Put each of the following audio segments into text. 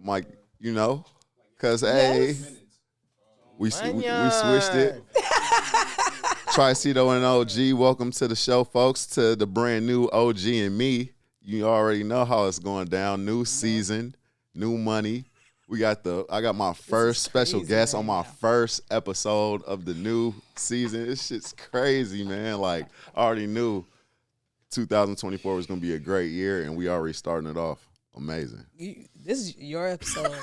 Mike, because, hey, we switched it. TRICITO and OG, welcome to the show, folks, to the brand new OG and me. You already know how it's going down. New season, new money. I got my first special guest on my first episode of the new season. This shit's crazy, man. Like, I already knew 2024 was going to be a great year, and we already starting it off. Amazing. This is your episode.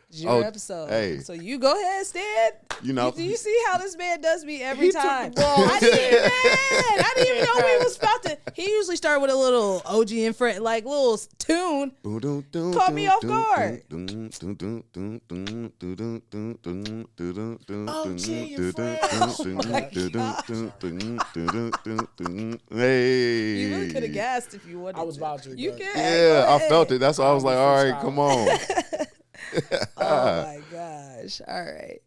It's your episode. Hey. So you go ahead, Stan. Do you see how this man does me every time? I didn't even know he was about to. He usually start with a little OG in front, like little tune. Caught me off guard. Hey. You really could have gassed if you wanted. I was about to. You can. Yeah, I felt it. That's why I was like, all right, come on. Oh my gosh. All right.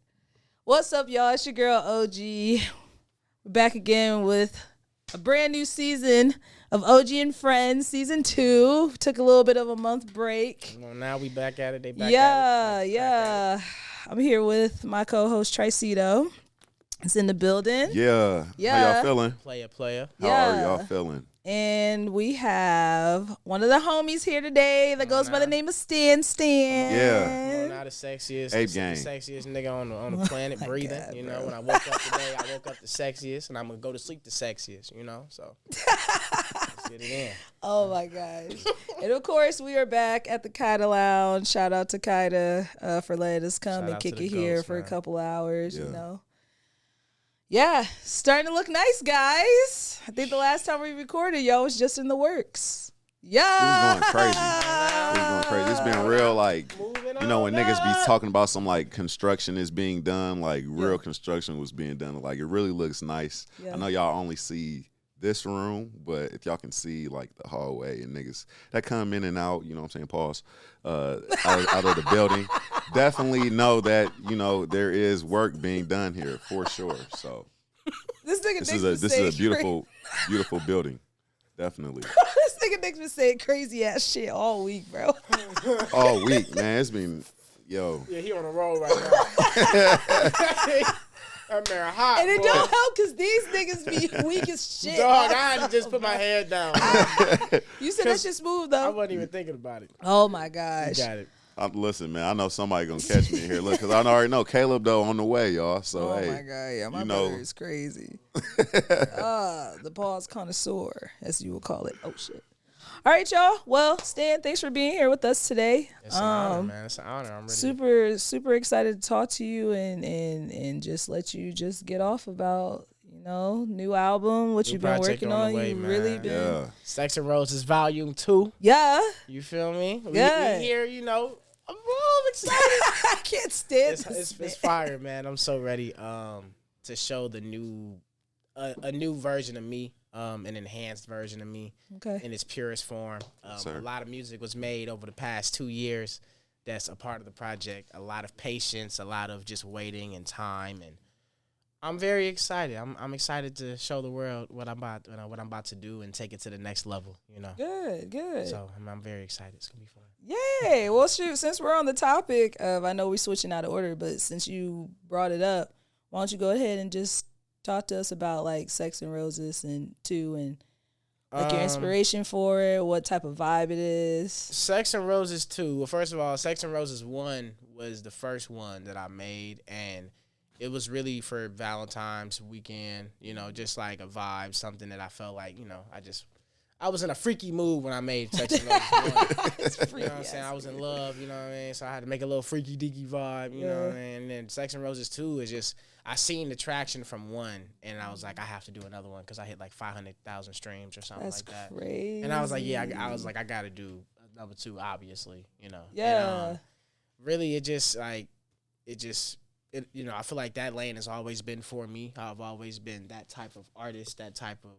What's up, y'all? It's your girl OG. We're back again with a brand new season of OG and Friends, season 2. Took a little bit of a month break. Well, now we back at it. They back at it. Yeah. I'm here with my co-host TRICITO. It's in the building. Yeah. How y'all feeling? Player. How are y'all feeling? And we have one of the homies here today that goes by the name of Stan. Yeah. Not the sexiest, Ape the gang. sexiest nigga on the planet breathing. God, you bro. know, when I woke up today, I woke up the sexiest, and I'm gonna go to sleep the sexiest. You know, so let's get it in. Oh my gosh. And of course, we are back at the Kaida Lounge. Shout out to Kaida for letting us come Shout and out kick to the it here ghost, for a man. couple hours, Yeah. Yeah, starting to look nice, guys. I think the last time we recorded, y'all was just in the works. Yeah. It was going crazy. It's been real, like, when niggas be talking about some, like, construction is being done, like, real construction was being done. Like, it really looks nice. Yeah. I know y'all only see this room, but if y'all can see, like, the hallway and niggas that come in and out, you know what I'm saying, pause, out of the building, definitely know that, there is work being done here for sure. So This nigga this is a beautiful building. Definitely. This nigga Nick's been saying crazy ass shit all week, bro. All week, man. It's been, yo. Yeah, he on a roll right now. That man hot. And it boy. don't help because these niggas be weak as shit. Dog, I had to just put my head down. You said that shit smooth though. I wasn't even thinking about it. Oh my gosh. You got it. Listen, man, I know somebody gonna catch me in here. Look, because I already know Caleb, though, on the way, y'all. So, Oh hey. my god, yeah, my brother is crazy. The pause connoisseur, as you will call it. Oh shit. All right, y'all. Well, Stan, thanks for being here with us today. It's an honor, man. It's an honor. I'm ready. Super excited to talk to you and just let you just get off about new album, what you've been project working on the on. way, You man. really been. Yeah. Sex and Roses Volume 2. Yeah. You feel me? Yeah. We here, I'm excited. I can't stand It's fire, man. I'm so ready to show the new a new version of me, an enhanced version of me in its purest form. A lot of music was made over the past 2 years that's a part of the project. A lot of patience, a lot of just waiting and time, and I'm very excited. I'm excited to show the world what I'm about to do and take it to the next level, Good. So I'm very excited. It's gonna be fun. Yay. Well, shoot, since we're on the topic of, I know we're switching out of order, but since you brought it up, why don't you go ahead and just talk to us about, like, Sex and Roses and 2 and, like, your inspiration for it, what type of vibe it is. Sex and Roses 2. Well, first of all, Sex and Roses 1 was the first one that I made, and it was really for Valentine's weekend, just like a vibe, something that I felt like, I was in a freaky mood when I made Sex and Roses 1. You know what I'm saying? I was in love, you know what I mean? So I had to make a little freaky deaky vibe, you know what I mean? And then Sex and Roses 2 is just, I seen the traction from 1, and I was like, I have to do another one because I hit like 500,000 streams or something like that. That's crazy. And I was like, I got to do number 2, obviously, Yeah. And, really, I feel like that lane has always been for me. I've always been that type of artist, that type of,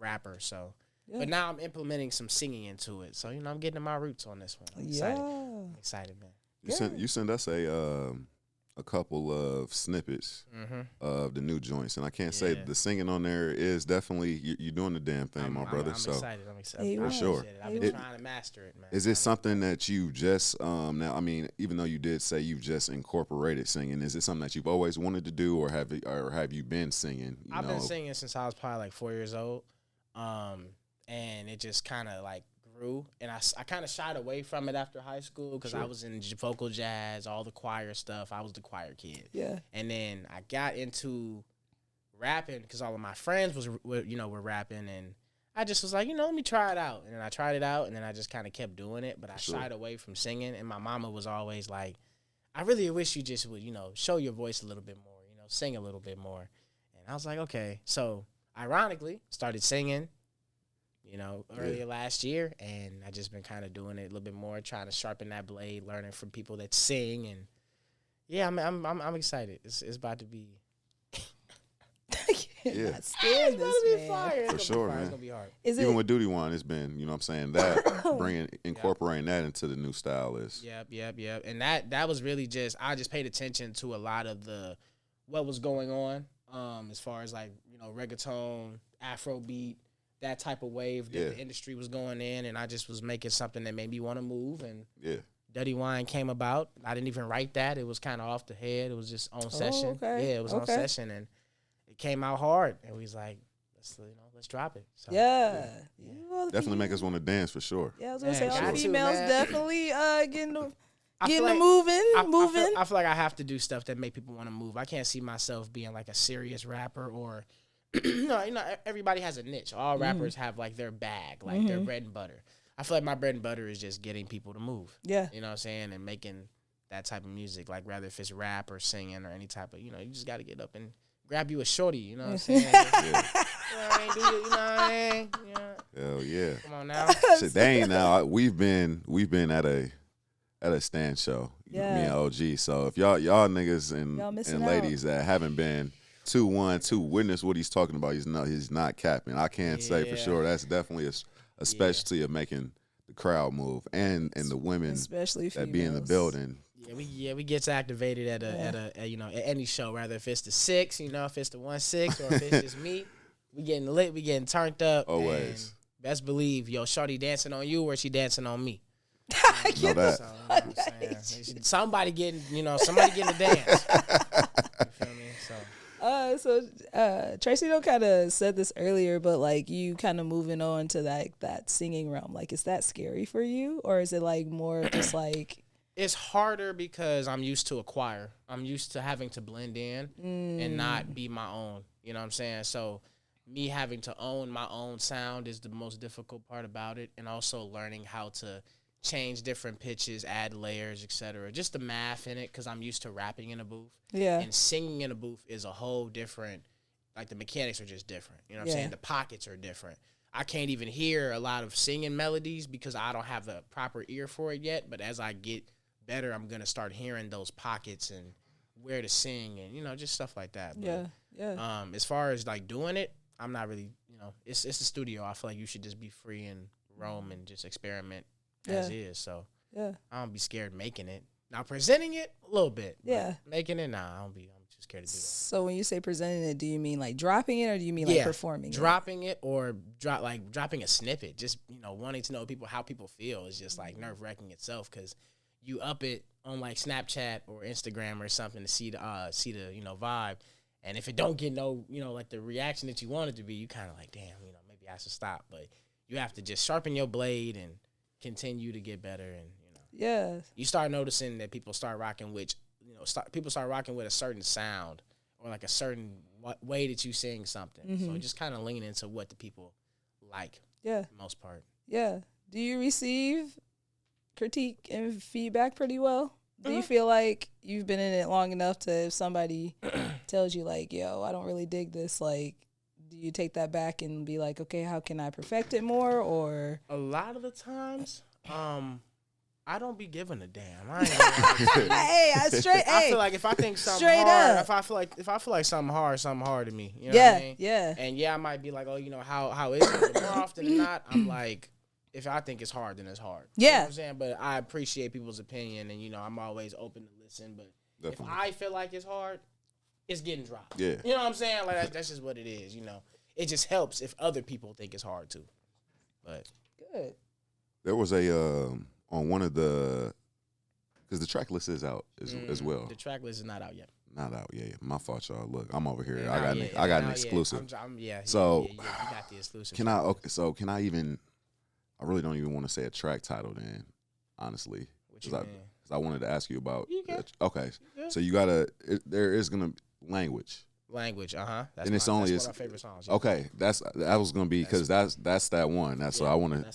rapper. So, but now I'm implementing some singing into it. So, I'm getting to my roots on this one. I'm excited. I'm excited, man. You sent us a couple of snippets of the new joints, and I can't say the singing on there is definitely you're doing the damn thing, my brother. I'm so excited. for sure. I've been trying to master it, man. Is it something that you just now? I mean, even though you did say you've just incorporated singing, is it something that you've always wanted to do, or have you been singing? I've been singing since I was probably like 4 years old, and it just kind of like grew, and I kind of shied away from it after high school because I was in vocal jazz, all the choir stuff. I was the choir kid. Yeah. And then I got into rapping because all of my friends were rapping, and I just was like, let me try it out. And then I tried it out, and then I just kind of kept doing it, but I shied away from singing. And my mama was always like, I really wish you just would, show your voice a little bit more, sing a little bit more. And I was like, okay. So ironically, started singing, earlier last year, and I just been kind of doing it a little bit more, trying to sharpen that blade, learning from people that sing, and I'm excited. It's about to be. Not stand this, man. Fire. For sure, man. It's gonna be hard. Even with Duty One, it's been, what I'm saying, that incorporating that into the new style is. Yep. And that was really I just paid attention to a lot of what was going on, as far as like, reggaeton, Afrobeat, that type of wave that the industry was going in, and I just was making something that made me want to move, and Dirty Wine came about. I didn't even write that. It was kind of off the head. It was just on session. Okay. Yeah, it was on session, and it came out hard, and we was like, let's drop it. So, definitely make us want to dance for sure. Yeah, I was gonna say all got the to, females man. definitely getting like, moving. I feel like I have to do stuff that make people want to move. I can't see myself being like a serious rapper or everybody has a niche. All rappers have like their bag, like their bread and butter. I feel like my bread and butter is just getting people to move. Yeah. You know what I'm saying? And making that type of music, like rather if it's rap or singing or any type of, you just got to get up and grab you a shorty, you know what I'm saying? Hell yeah. Come on now. Shit, they ain't now. We've been at a stand show, me and OG. So if y'all niggas and ladies that haven't been 212 witness what he's talking about, he's not capping. I can't say for sure. That's definitely a specialty of making the crowd move and the women, especially that be in the building. We gets activated at any show, rather if it's the 6, if it's the 1-6 or if it's just me, we getting lit, we getting turned up. Always. Best believe, shorty dancing on you or she dancing on me. Know that. So, somebody getting the dance. You feel me? So. TRICITO kind of said this earlier, but like you kind of moving on to that singing realm, like is that scary for you, or is it like more just like? It's harder because I'm used to a choir. I'm used to having to blend in and not be my own. You know what I'm saying? So me having to own my own sound is the most difficult part about it, and also learning how to change different pitches, add layers, etc. Just the math in it, because I'm used to rapping in a booth. Yeah. And singing in a booth is a whole different, like the mechanics are just different. You know what I'm saying? The pockets are different. I can't even hear a lot of singing melodies because I don't have the proper ear for it yet. But as I get better, I'm going to start hearing those pockets and where to sing and, just stuff like that. But, as far as like doing it, I'm not really, it's the studio. I feel like you should just be free and roam and just experiment as is. So I don't be scared making it. Now presenting it a little bit. Yeah. Making it, I'm just scared to do that. So when you say presenting it, do you mean like dropping it or do you mean like performing dropping it or dropping a snippet? Just, wanting to know how people feel is just like nerve-wracking itself, because you up it on like Snapchat or Instagram or something to see the vibe. And if it don't get like the reaction that you want it to be, you kind of like, damn, maybe I should stop. But you have to just sharpen your blade and continue to get better, and you start noticing that people start rocking with a certain sound or like a certain way that you sing something. So just kind of lean into what the people like. For the most part. Do you receive critique and feedback pretty well? Do you feel like you've been in it long enough to, if somebody tells you like, yo, I don't really dig this, like, do you take that back and be like, okay, how can I perfect it more? Or a lot of the times, I don't be giving a damn. I ain't I feel like if I think something hard, if I feel like something hard to me. You know what I mean? And I might be like, oh, how is it? But more often than not, I'm like, if I think it's hard, then it's hard. You know what I'm saying? But I appreciate people's opinion, and I'm always open to listen. But Definitely. If I feel like it's hard, it's getting dropped. Yeah. You know what I'm saying? Like that's just what it is. You know, it just helps if other people think it's hard too. But Good. There was a on one of the, because the track list is out as well. The track list is not out yet. Not out. Yeah. My fault, y'all. Look, I'm over here. Yeah, I got an exclusive. So you got the exclusive. can I? Okay. So can I even? I really don't even want to say a track title then, honestly. What you mean? Because I wanted to ask you about. You can. Okay. Yeah. So there is gonna language. Language, And that's it's one only of our favorite songs. Yeah. Okay, that was gonna be because that's that one. That's what I want to.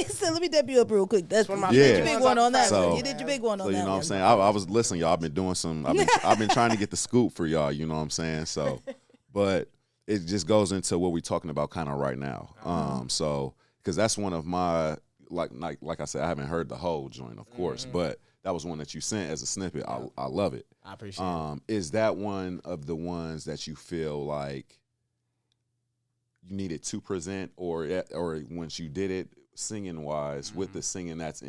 So let me dip you up real quick. That's one of my you did favorite your big ones one off on the that So- one. You did your big one on So that you know what one. I'm saying. I was listening, y'all. I've been doing some. I've been trying to get the scoop for y'all. You know what I'm saying. So, but it just goes into what we're talking about kind of right now. So because that's one of my like I said, I haven't heard the whole joint, of course, but that was one that you sent as a snippet. I love it. I appreciate it. Is that one of the ones that you feel like you needed to present, or once you did it singing wise with the singing that's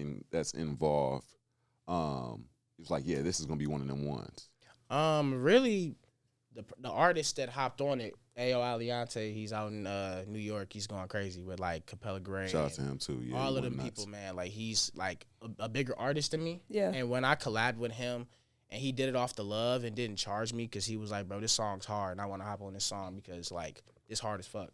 involved, it's like, yeah, this is gonna be one of them ones. Really, the artist that hopped on it, Ayo Aliante, he's out in New York. He's going crazy with like Capella Gray. Shout out to him too. Yeah, all he of them went people, nuts. man. Like he's like a bigger artist than me. Yeah. And when I collabed with him, and he did it off the love and didn't charge me because he was like, bro, this song's hard, and I want to hop on this song because like it's hard as fuck.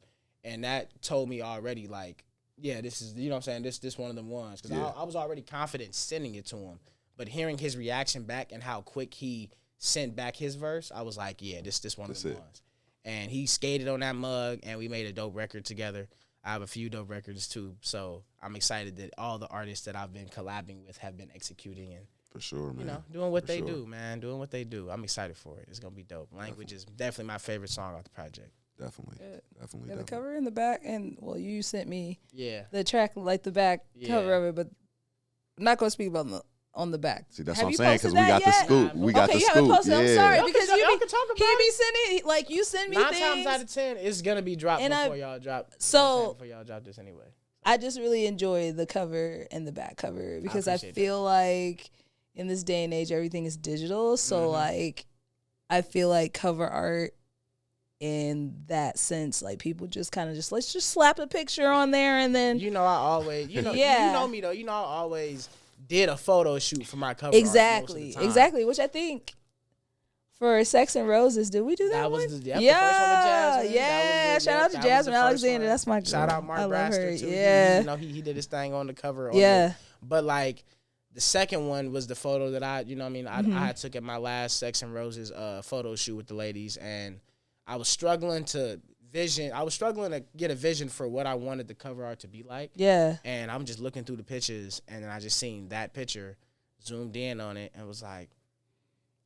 And that told me already, like, yeah, this is, you know what I'm saying, this one of them ones. Because Yeah. I was already confident sending it to him. But hearing his reaction back and how quick he sent back his verse, I was like, yeah, this one of them ones. And he skated on that mug, and we made a dope record together. I have a few dope records, too. So I'm excited that all the artists that I've been collabing with have been executing and, For sure, man. you know, doing what For they sure. do, man. Doing what they do. I'm excited for it. It's going to be dope. Language is definitely my favorite song off the project. Definitely. Good. Definitely. Yeah, the definitely. cover in the back, and well, you sent me Yeah. the track, like the back cover Yeah. of it, but I'm not gonna speak about on the back. See, that's Have what I'm you saying, posted because we got that the yet? scoop. We got Okay, the you scoop. haven't posted. I'm Yeah. sorry Y'all because can you talk about he be it. sending like you send me 9 things. times out of 10, it's gonna be dropped And before y'all drop. So- before y'all drop this anyway. I just really enjoy the cover and the back cover because I appreciate feel like in this day and age everything is digital. So like I feel like cover art in that sense, like people just kind of let's just slap a picture on there and then You know, I always, you Yeah. know me though. You know, I always did a photo shoot for my cover art most of exactly, the time. exactly, which I think for Sex and Roses, did we do that, That one? was the- yep, the yeah, first one with Jasmine. yeah. That was Shout the- out to that was the Jasmine first Alexander. one. That's my girl. Shout out Mark I love Braster her. too. Yeah, You know, he did his thing on the cover. On yeah. but like the second one was the photo that I, you know what I mean, Mm-hmm. I took at my last Sex and Roses photo shoot with the ladies, and I was struggling to get a vision for what I wanted the cover art to be like. Yeah. And I'm just looking through the pictures, and then I just seen that picture, zoomed in on it, and was like,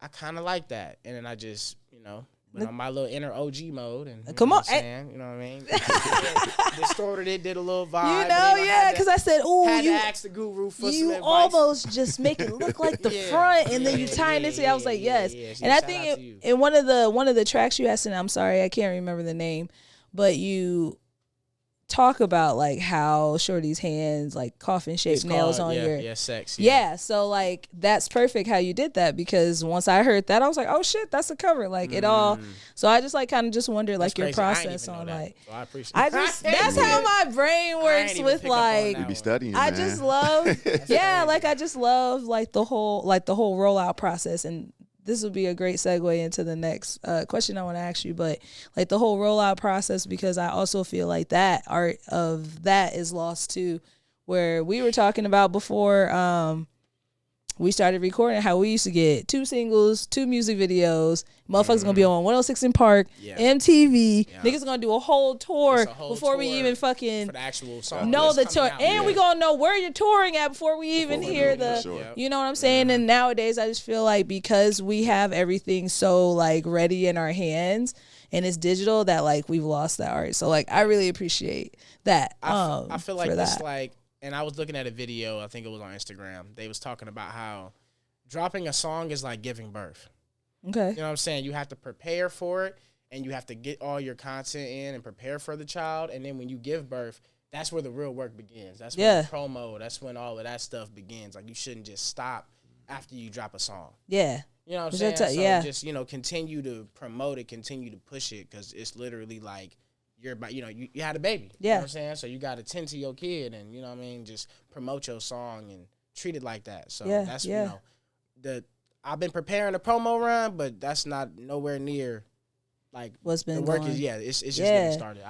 I kind of like that. And then I just, you know, went on my little inner OG mode, and Come on, you know what I'm saying, you know what I mean? Distorted it, did a little vibe. You but know, then I yeah, had to- because I said, "Ooh, had you to ask the guru for some you advice. almost just make it look like the Yeah, front, and then you yeah, tie it yeah, into." I was like, yeah, "Yes," yeah. and I Shout out think to you. in one of the tracks you had sent, I'm sorry, I can't remember the name, but you talk about like how Shorty's hands like coffin shaped It's nails called, on yeah, your yeah, sex. yeah. So like that's perfect how you did that, because once I heard that I was like, oh shit, that's a cover, like it all. So I just like kind of just wonder That's like your crazy. I ain't process even know on that, like so I appreciate. I just that's Yeah. how my brain I works ain't even with pick up on like that You be one. studying, I man. just love yeah, like I just love like the whole rollout process. And this would be a great segue into the next question I want to ask you, but like the whole rollout process, because I also feel like that art of that is lost too, where we were talking about before we started recording how we used to get 2 singles, 2 music videos. Motherfuckers gonna be on 106 in Park, Yeah. MTV. Yeah. Niggas gonna do a whole tour It's a whole before we tour even fucking for the actual song. know the that's tour, coming out. and we gonna know where you're touring at before we even Before we hear know, for the, sure. Yep. you know what I'm saying? And nowadays, I just feel like because we have everything so like ready in our hands and it's digital, that like we've lost that art. So like I really appreciate that. I feel like for this that. like, and I was looking at a video, I think it was on Instagram. They was talking about how dropping a song is like giving birth. Okay. You know what I'm saying? You have to prepare for it, and you have to get all your content in and prepare for the child. And then when you give birth, that's where the real work begins. That's when Yeah. the promo, that's when all of that stuff begins. Like you shouldn't just stop after you drop a song. Yeah. You know what I'm saying? So yeah. just, continue to promote it, continue to push it, because it's literally like you're about, you had a baby. Yeah. You know what I'm saying? So you got to tend to your kid and, you know what I mean, just promote your song and treat it like that. So that's, I've been preparing a promo run, but that's not nowhere near like what's been the work going. it's just getting started.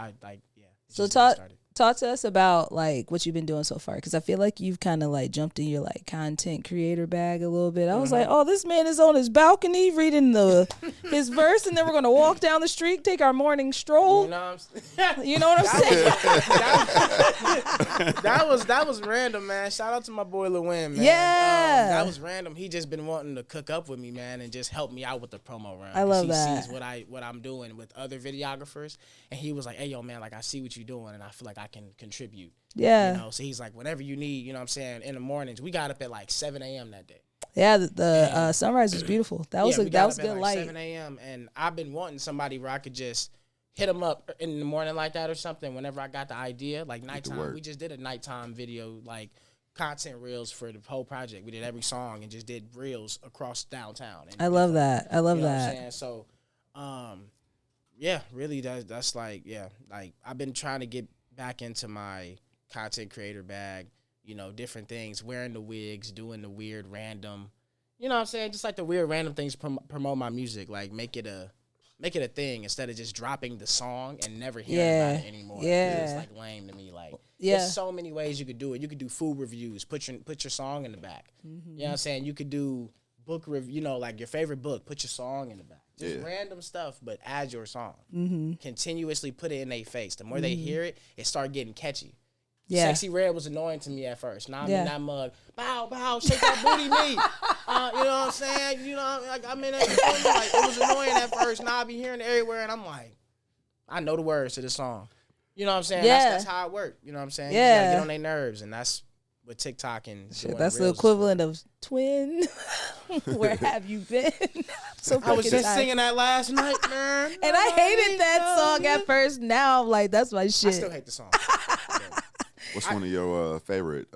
So talk to us about like what you've been doing so far, because I feel like you've kind of like jumped in your like content creator bag a little bit. I was like, oh, this man is on his balcony reading his verse, and then we're gonna walk down the street, take our morning stroll. You know what I'm saying? That was random, man. Shout out to my boy Lewin, man. Yeah, that was random. He just been wanting to cook up with me, man, and just help me out with the promo run. I love that. He sees what I'm doing with other videographers, and he was like, hey, yo, man, like I see what you're doing, and I feel like I can contribute. Yeah. So he's like, whenever you need, you know what I'm saying, in the mornings. We got up at like 7 a.m. that day. Yeah, the sunrise was beautiful. That was good like light. 7 a.m. and I've been wanting somebody where I could just hit them up in the morning like that or something whenever I got the idea. Like nighttime. We just did a nighttime video, like content reels for the whole project. We did every song and just did reels across downtown. And I love that. I love you know that. What I'm saying? So, yeah, really that's like, like I've been trying to get back into my content creator bag, different things, wearing the wigs, doing the weird random, you know what I'm saying? Just like the weird random things promote my music, like make it a thing instead of just dropping the song and never hearing about it anymore. Yeah. It's like lame to me. Like there's so many ways you could do it. You could do food reviews, put your song in the back. Mm-hmm. You know what I'm saying? You could do book review, like your favorite book, put your song in the back. Just random stuff, but add your song. Mm-hmm. Continuously put it in their face. The more they hear it, it start getting catchy. Yeah. Sexy Red was annoying to me at first. Now I'm in that mug. Bow, bow, shake that booty meat. You know what I'm saying? Like I'm in that. Like, it was annoying at first. Now I be hearing it everywhere, and I'm like, I know the words to the song. You know what I'm saying? Yeah. That's how it worked. You know what I'm saying? Yeah. You gotta get on their nerves, and that's what TikTok and that's the equivalent of twin. Where have you been? I was just singing that last night, man. And I hated that song at first. Now I'm like, that's my shit. I still hate the song. What's one of your favorite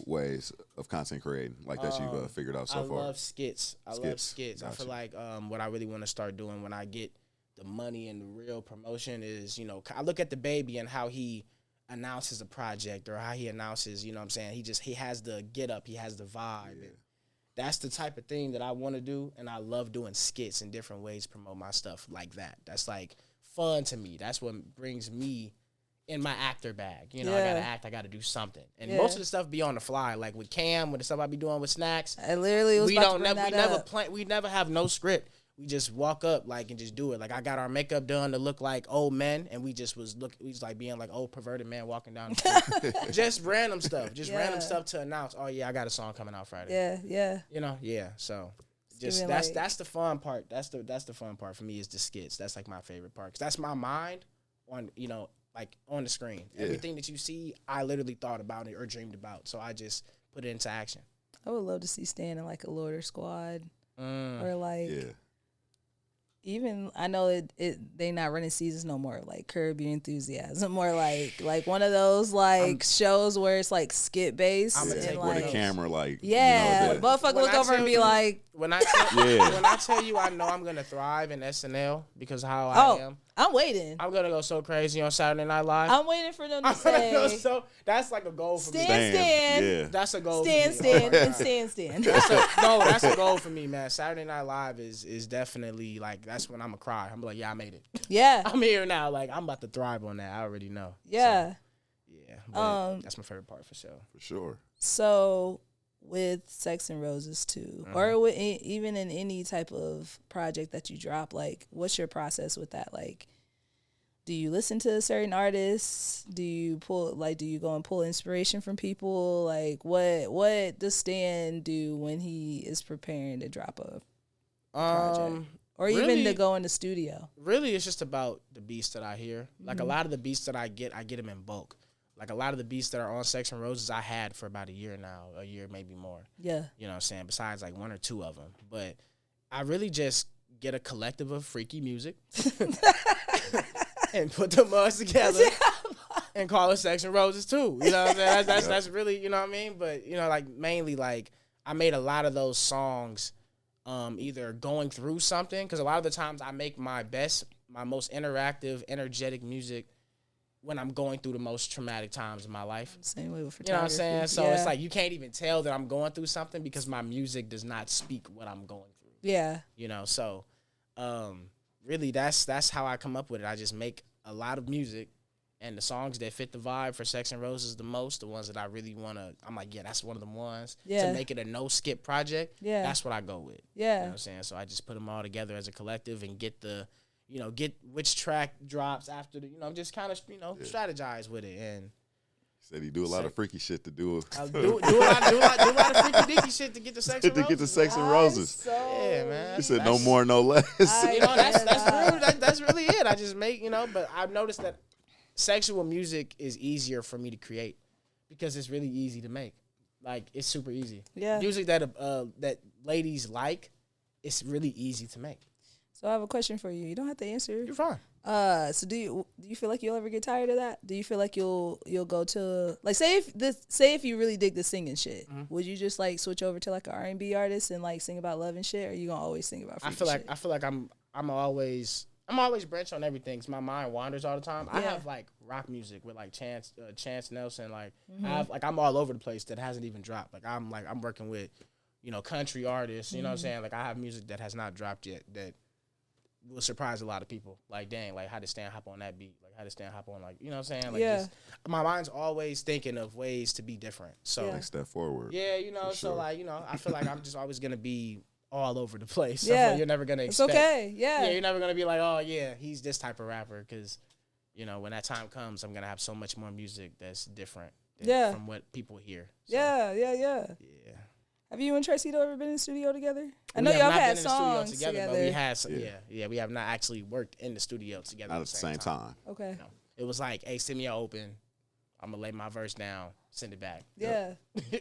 ways of content creating, like that you've figured out so far? I love skits. I love skits. Gotcha. I feel like what I really want to start doing when I get the money and the real promotion is, I look at the baby and how he announces a project or how he announces, you know what I'm saying? He has the get up, he has the vibe. Yeah. And that's the type of thing that I want to do, and I love doing skits in different ways to promote my stuff like that. That's like fun to me. That's what brings me in my actor bag. I gotta act, I gotta do something. And most of the stuff be on the fly. Like with Cam, with the stuff I be doing with Snacks. I literally was we never have no script. We just walk up and just do it. Like I got our makeup done to look like old men, and we was like being like old perverted man walking down the street. Just random stuff. Random stuff to announce. Oh yeah, I got a song coming out Friday. Yeah. So just that's the fun part. That's the fun part for me is the skits. That's like my favorite part, 'cause that's my mind on like on the screen. Yeah. Everything that you see, I literally thought about it or dreamed about. So I just put it into action. I would love to see Stan in like a Lorder Squad or like. Yeah. Even I know they not running seasons no more, like Curb Your Enthusiasm, or like one of those shows where it's like skit based. I'm gonna take where the camera motherfucker look over and be like, when I tell you I know I'm gonna thrive in SNL because of how I am. I'm waiting. I'm gonna go so crazy on Saturday Night Live. I'm waiting for them to say. That's like a goal for me. Stan. Yeah. That's a goal. Stan. That's a goal for me, man. Saturday Night Live is definitely like that's when I'm gonna cry. I'm like, yeah, I made it. Yeah. I'm here now. Like I'm about to thrive on that. I already know. Yeah. So, yeah. But that's my favorite part for sure. For sure. So with Sex and Roses too, or with even in any type of project that you drop, like what's your process with that? Like, do you listen to certain artists? Do you go and pull inspiration from people? Like what does Stan do when he is preparing to drop a project? Or really, even to go in the studio? Really, it's just about the beats that I hear. Like a lot of the beats that I get them in bulk. Like a lot of the beats that are on Sex and Roses, I had for about a year now, a year maybe more. Yeah. You know what I'm saying? Besides like one or two of them. But I really just get a collective of freaky music and put them all together and call it Sex and Roses too. You know what I'm saying? That's really, you know what I mean? But, like mainly like I made a lot of those songs either going through something, because a lot of the times I make my most interactive, energetic music when I'm going through the most traumatic times in my life. Same way with photography. You know what I'm saying? So it's like you can't even tell that I'm going through something because my music does not speak what I'm going through. Yeah. You know, so really that's how I come up with it. I just make a lot of music, and the songs that fit the vibe for Sex and Roses the most, the ones that I really want to, I'm like, yeah, that's one of the ones. Yeah. To make it a no-skip project, Yeah. that's what I go with. Yeah. You know what I'm saying? So I just put them all together as a collective and get which track drops after the, just kind of, strategize with it. And said he do a lot of freaky shit to do. do a lot of freaky dicky shit to get the Sex and Roses. To get the Sex and Roses. Yeah, man. He said no more, no less. That's really it. I just make, but I've noticed that sexual music is easier for me to create because it's really easy to make. Like, it's super easy. Yeah. Music that ladies like, it's really easy to make. So I have a question for you. You don't have to answer. You're fine. So do you feel like you'll ever get tired of that? Do you feel like you'll go to, like, say if you really dig the singing shit, would you just like switch over to like an R&B artist and like sing about love and shit, or are you gonna always sing about freaky shit? I feel like I'm always branch on everything because my mind wanders all the time. Yeah. I have like rock music with like Chance Nelson. Like I'm all over the place that hasn't even dropped. I'm working with, country artists. You know what I'm saying? Like I have music that has not dropped yet that will surprise a lot of people. Like, dang, like how did Stan hop on that beat? Like how did Stan hop on, like, you know what I'm saying? Like, just, my mind's always thinking of ways to be different. So next step forward. Yeah, so sure. Like, I feel like I'm just always gonna be all over the place. Yeah. I feel like you're never gonna expect. It's okay. Yeah. You're never gonna be like, oh yeah, he's this type of rapper, because, when that time comes, I'm gonna have so much more music that's different from what people hear. So, Yeah. Have you and TRICITO ever been in the studio together? I know y'all had songs together. But we had some, we have not actually worked in the studio together at the same time. Okay. No. It was like, hey, send me your open. I'm gonna lay my verse down, send it back. Yeah.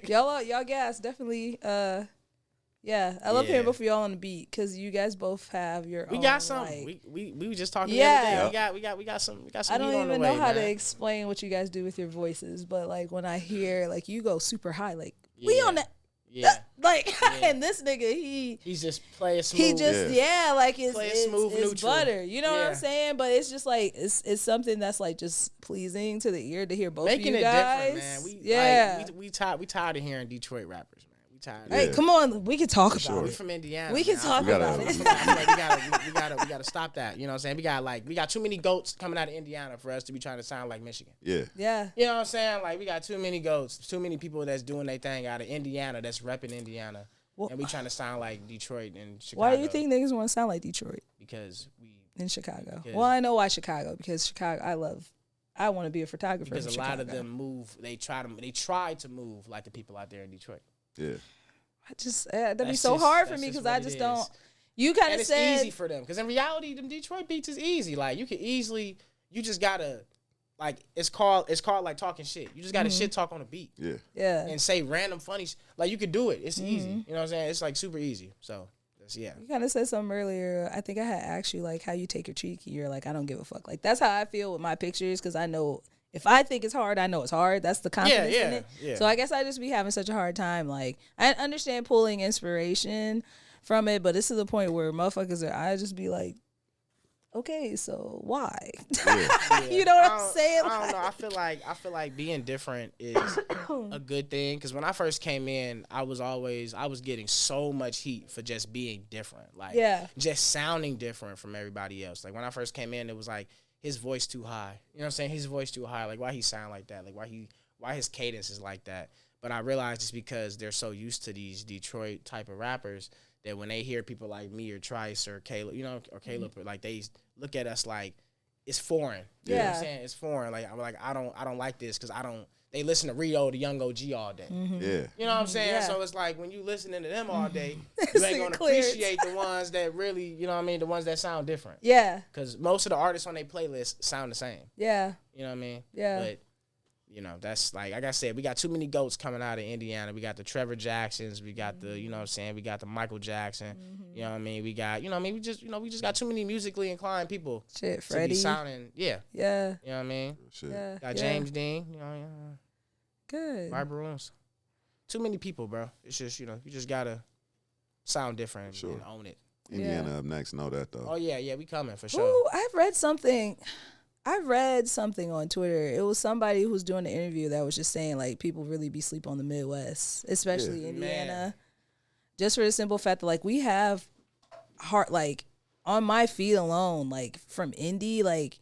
y'all guys definitely. Yeah, I love hearing both of y'all on the beat because you guys both have your own. We got some. Like, we were just talking the other day. We got some. I don't even know how to explain what you guys do with your voices, but like when I hear like you go super high, like we on that. And this nigga, he's just playing smooth. He just like it's neutral. butter. You know what I'm saying? But it's just like it's something that's like just pleasing to the ear to hear both making of you guys. Different, man. We tired of hearing Detroit rappers. Hey, come on, we can talk about it. We from Indiana. We can talk about it. We gotta stop that. You know what I'm saying? We got too many goats coming out of Indiana for us to be trying to sound like Michigan. Yeah. You know what I'm saying? Like, we got too many goats, too many people that's doing their thing out of Indiana, that's repping Indiana, and we trying to sound like Detroit and Chicago. Why do you think niggas want to sound like Detroit? Because in Chicago. Well, I know why Chicago, because Chicago, I want to be a photographer. Because a lot of them move. They try to move like the people out there in Detroit. Yeah. That'd be so hard for me because I just don't. You kind of said it's easy for them because in reality, them Detroit beats is easy. Like you just gotta, like it's called like talking shit. You just gotta shit talk on a beat. Yeah. And say random funny like you could do it. It's easy. You know what I'm saying? It's like super easy. So You kind of said something earlier. I think I had asked you like how you take your cheek. You're like, I don't give a fuck. Like that's how I feel with my pictures because I know. If I think it's hard, I know it's hard. That's the confidence in it. Yeah. So I guess I just be having such a hard time. Like, I understand pulling inspiration from it, but it's to the point where motherfuckers I just be like, okay, so why? You know what I'm saying? I don't know. I feel like being different is a good thing. Because when I first came in, I was getting so much heat for just being different. Like, just sounding different from everybody else. Like, when I first came in, it was like, his voice too high. You know what I'm saying? His voice too high. Like, why he sound like that? Like, why his cadence is like that? But I realized it's because they're so used to these Detroit type of rappers that when they hear people like me or Trice or Caleb, or Caleb, like they look at us like it's foreign. You know what I'm saying? It's foreign. Like, I'm like, I don't like this because they listen to Rio, the Young OG all day. Yeah. You know what I'm saying? Yeah. So it's like when you listening to them all day, you ain't gonna appreciate the ones that really, you know what I mean, the ones that sound different. Yeah. Because most of the artists on their playlist sound the same. Yeah. You know what I mean? Yeah. But, that's like I said, we got too many goats coming out of Indiana. We got the Trevor Jacksons, we got the, you know what I'm saying, we got the Michael Jackson. You know what I mean? We got, we just got too many musically inclined people. Shit, Freddie. To be sounding, yeah. Yeah. You know what I mean? Shit. Yeah. Got James Dean, Good. Vibe Rooms. Too many people, bro. It's just, you just gotta sound different Sure. and own it. Indiana up next. Know that though. Oh yeah, we coming for sure. Ooh, I've read something on Twitter. It was somebody who was doing an interview that was just saying like people really be sleep on the Midwest, especially Indiana. Man. Just for the simple fact that like we have heart, like on my feed alone, like from Indy, like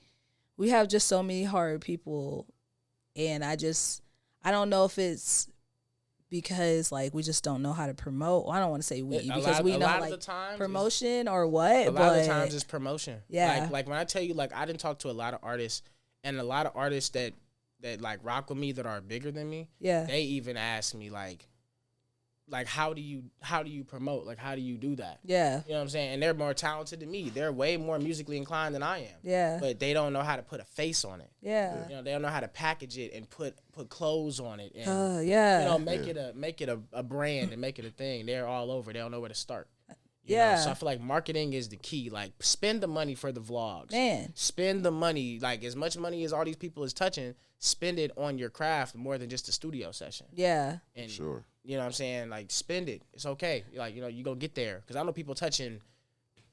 we have just so many hard people, and I don't know if it's because like we just don't know how to promote. I don't want to say we because we know like promotion or what. A lot of the times it's promotion. Yeah. Like when I tell you, like I didn't talk to a lot of artists, and a lot of artists that like rock with me that are bigger than me. Yeah. They even ask me like how do you promote? Like how do you do that? Yeah. You know what I'm saying? And they're more talented than me. They're way more musically inclined than I am. Yeah. But they don't know how to put a face on it. Yeah. You know, they don't know how to package it and put clothes on it and yeah. you know, make it a brand and make it a thing. They're all over. They don't know where to start. You Yeah. know? So I feel like marketing is the key. Like spend the money for the vlogs. Man. Spend the money, like as much money as all these people is touching, spend it on your craft more than just a studio session. Yeah. And Sure. you know what I'm saying? Like, spend it. It's okay. Like, you know, you gonna get there. Because I know people touching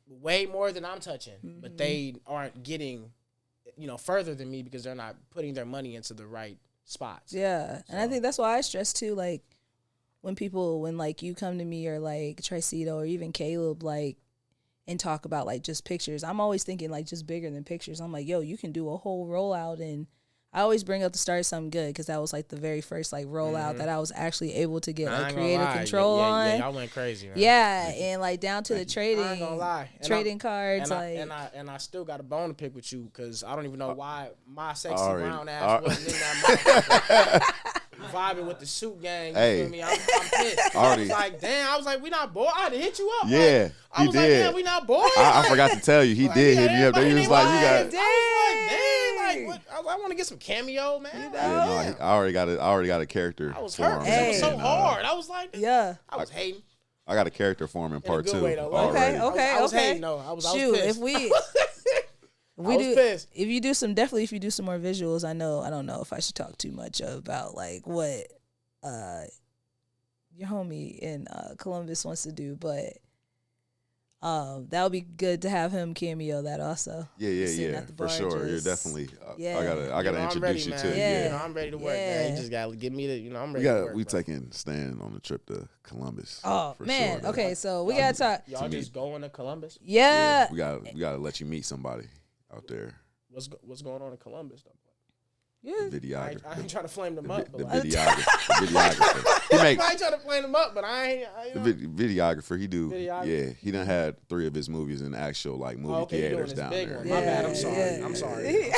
way more than I'm touching, but they aren't getting, you know, further than me because they're not putting their money into the right spots. Yeah. So. And I think that's why I stress too, like, when like you come to me or like TRICITO or even Caleb, like, and talk about like just pictures, I'm always thinking like just bigger than pictures. I'm like, yo, you can do a whole rollout, and I always bring up the Start Something Good because that was like the very first like rollout that I was actually able to get like creative control on. Yeah, y'all went crazy. Man. Yeah, and like down to the trading, I ain't gonna lie. trading cards. And I still got a bone to pick with you because I don't even know why my sexy brown ass wasn't in that vibing with the suit gang. You feel me? I'm pissed. I was like, damn. I was like, we not bored. I done hit you up. Yeah, like, I was like, damn, we not bored. I forgot to tell you, he did hit me up. He was like, you got. Dang. What? I want to get some cameo, man. You know? Yeah, no, I already got a character. I was for hurt. him. It was so hard. I was like, Yeah. I was hating. I got a character for him in part good 2. way, though. Already. Okay. I was hating, though. I was Shoot, pissed. if you do some more visuals, I don't know if I should talk too much about like what your homie in Columbus wants to do, but that would be good to have him cameo that also. Yeah, for sure. You're definitely. I gotta introduce you to it. Yeah. You know, I'm ready to work, man. You just gotta give me the. You know, I'm ready. to work, We bro. taking Stan on the trip to Columbus. Oh for man, sure, okay, so we gotta talk. Y'all just going to Columbus? Yeah. We gotta let you meet somebody out there. What's going on in Columbus though? Yeah. The videographer. I ain't trying to flame them up. The But videographer. I ain't trying to flame them up, but I ain't. The videographer. He do. Videographer? Yeah, he done had 3 of his movies in actual like movie theaters down there. My bad. I'm sorry. Yeah. I'm sorry.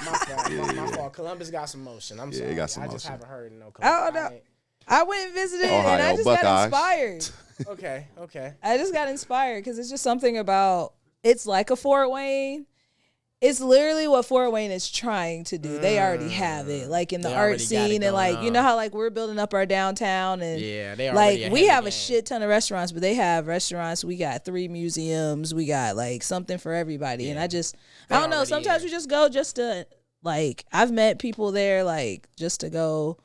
My fault. My fault. Columbus got some motion. I'm sorry. it got some I just motion. haven't heard no. Oh no, I went and visited Ohio and I just Buckeyes. got inspired. Okay. I just got inspired because it's just something about. It's like a Fort Wayne. It's literally what Fort Wayne is trying to do. They already have it, like in the art scene, and like you know how like we're building up our downtown, and they like we have a shit ton of restaurants, but they have restaurants. We got 3 museums. We got like something for everybody, and I don't know. Sometimes we just go just to like. I've met people there like just to go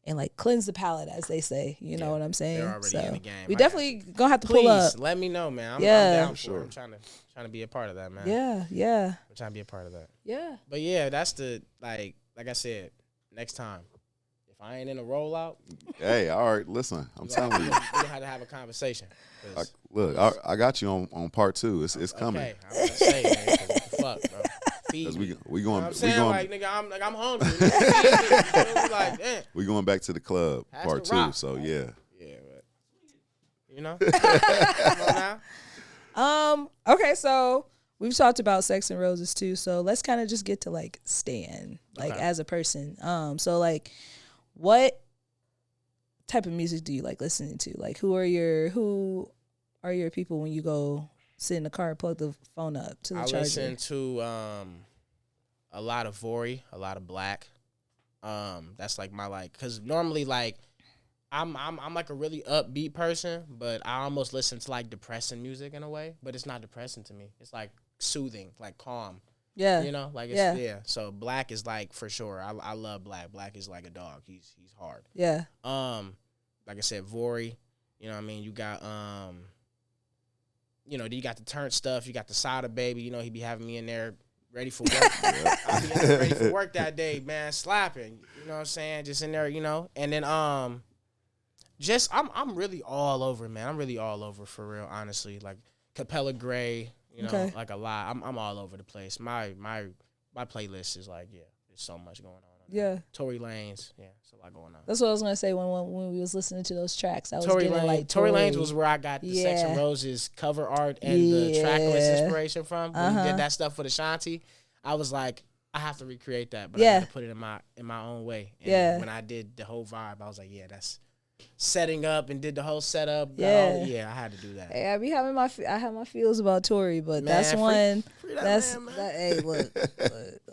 and like cleanse the palate, as they say. You know what I'm saying? They're already in the game. We definitely gonna have to pull up. Please let me know, man. I'm down for it. I'm trying to be a part of that, man. Yeah. I'm trying to be a part of that. Yeah. But yeah, that's the like I said, next time. If I ain't in a rollout, Hey, all right, listen. I'm telling you. we gonna have to have a conversation. Look, I got you on part 2. It's coming. Okay, I'm gonna say, man, 'cause what the fuck, bro. Feed me. We You know going what I'm saying? Like, nigga, I'm hungry. Like, damn. we going back to the club Pass part the 2. rock. So yeah. Yeah, but you know. Come on now. Okay, so we've talked about Sex and Roses too, so let's kind of just get to like Stan, like as a person. So like, what type of music do you like listening to? Like, who are your people when you go sit in the car and plug the phone up to the charger? I listen to a lot of Vori, a lot of Black. That's like my because normally like I'm like a really upbeat person, but I almost listen to like depressing music in a way, but it's not depressing to me. It's like soothing, like calm. Yeah, you know, like it's, So Black is like for sure. I love Black. Black is like a dog. He's hard. Yeah. Like I said, Vori, You know what I mean? You got you know, you got the turn stuff. You got the Sada baby. You know, he be having me in there ready for work. I be in there ready for work that day, man, slapping. You know what I'm saying? Just in there, you know. And then just I'm really all over, man. I'm really all over for real, honestly. Like Capella Gray, you know, like a lot. I'm all over the place. My playlist is like, yeah, there's so much going on. Yeah. Tory Lanez, yeah, it's a lot going on. That's what I was gonna say when we was listening to those tracks. I was Tory getting Lanez, like Tory Lanez was where I got the Sex and Roses cover art and the track list inspiration from. When we did that stuff for the Shanti, I was like, I have to recreate that, but I have to put it in my own way. And when I did the whole vibe, I was like, yeah, that's setting up and did the whole setup. I had to do that. Hey, I be having I have my feels about Tory, but man, that's one. Free that man. Hey, look,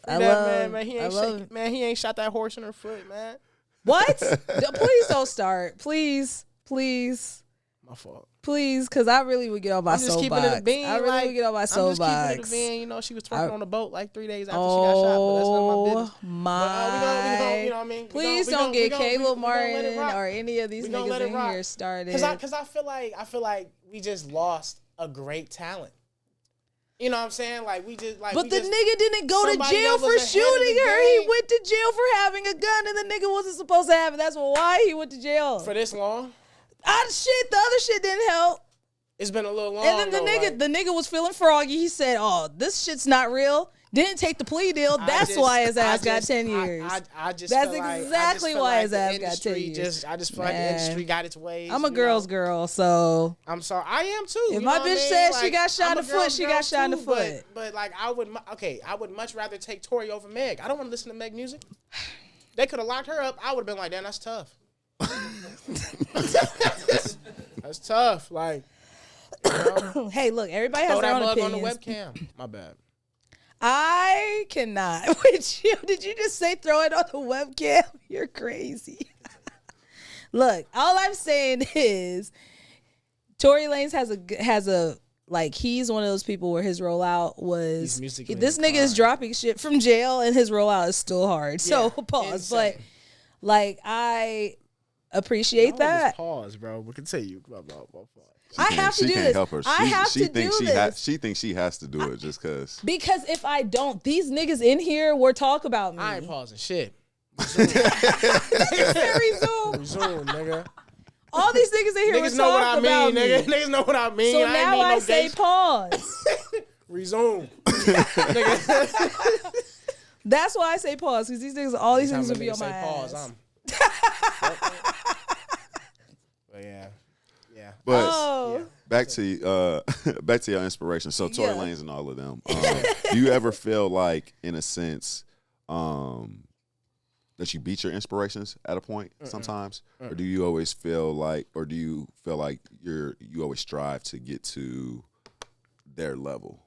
I love man. He ain't shot that horse in her foot, man. What? Please don't start. Please. My fault. Please, because I really would get on my soapbox. I really would get on my soapbox. I'm just keeping it a bean. You know, she was twerking on the boat like 3 days after she got shot, but that's none of my business. My. You know what I mean? Please don't get Caleb Martin or any of these niggas in here started. Because I feel like we just lost a great talent. You know what I'm saying? Like we just like. But the nigga didn't go to jail for shooting her. He went to jail for having a gun, and the nigga wasn't supposed to have it. That's why he went to jail for this long. The other shit didn't help. It's been a little long. And then the nigga was feeling froggy. He said, "Oh, this shit's not real." Didn't take the plea deal. That's why his ass got 10 years. That's exactly why his ass got 10 years. I just feel like the industry got its ways. I'm a girl's girl, so I'm sorry. I am too. If my bitch says she got shot in the foot, she got shot in the foot. But like I would much rather take Tory over Meg. I don't want to listen to Meg music. They could have locked her up. I would have been like, damn, that's tough. That's tough. Like, you know, hey, look, everybody has their own opinions. On the webcam. My bad. I cannot with you. Did you just say throw it on the webcam? You're crazy. Look, all I'm saying is Tory Lanez has a like he's one of those people where his rollout was this nigga is dropping shit from jail and his rollout is still hard. So pause. Insane. But like I appreciate that. Pause, bro. We can say you. I have to do this. Help her. I have to do this. She thinks she has to do it just because. Because if I don't, these niggas in here will talk about me. I ain't pausing shit. Resume, nigga. All these niggas in here will talk about me. Niggas know what I mean. So now I say pause. Resume. That's why I say pause, because these niggas, all these niggas will be on my ass. But yeah. But back to your inspiration. So Tory Lanez and all of them. Do you ever feel like, in a sense, that you beat your inspirations at a point sometimes, or do you always feel like, you always strive to get to their level?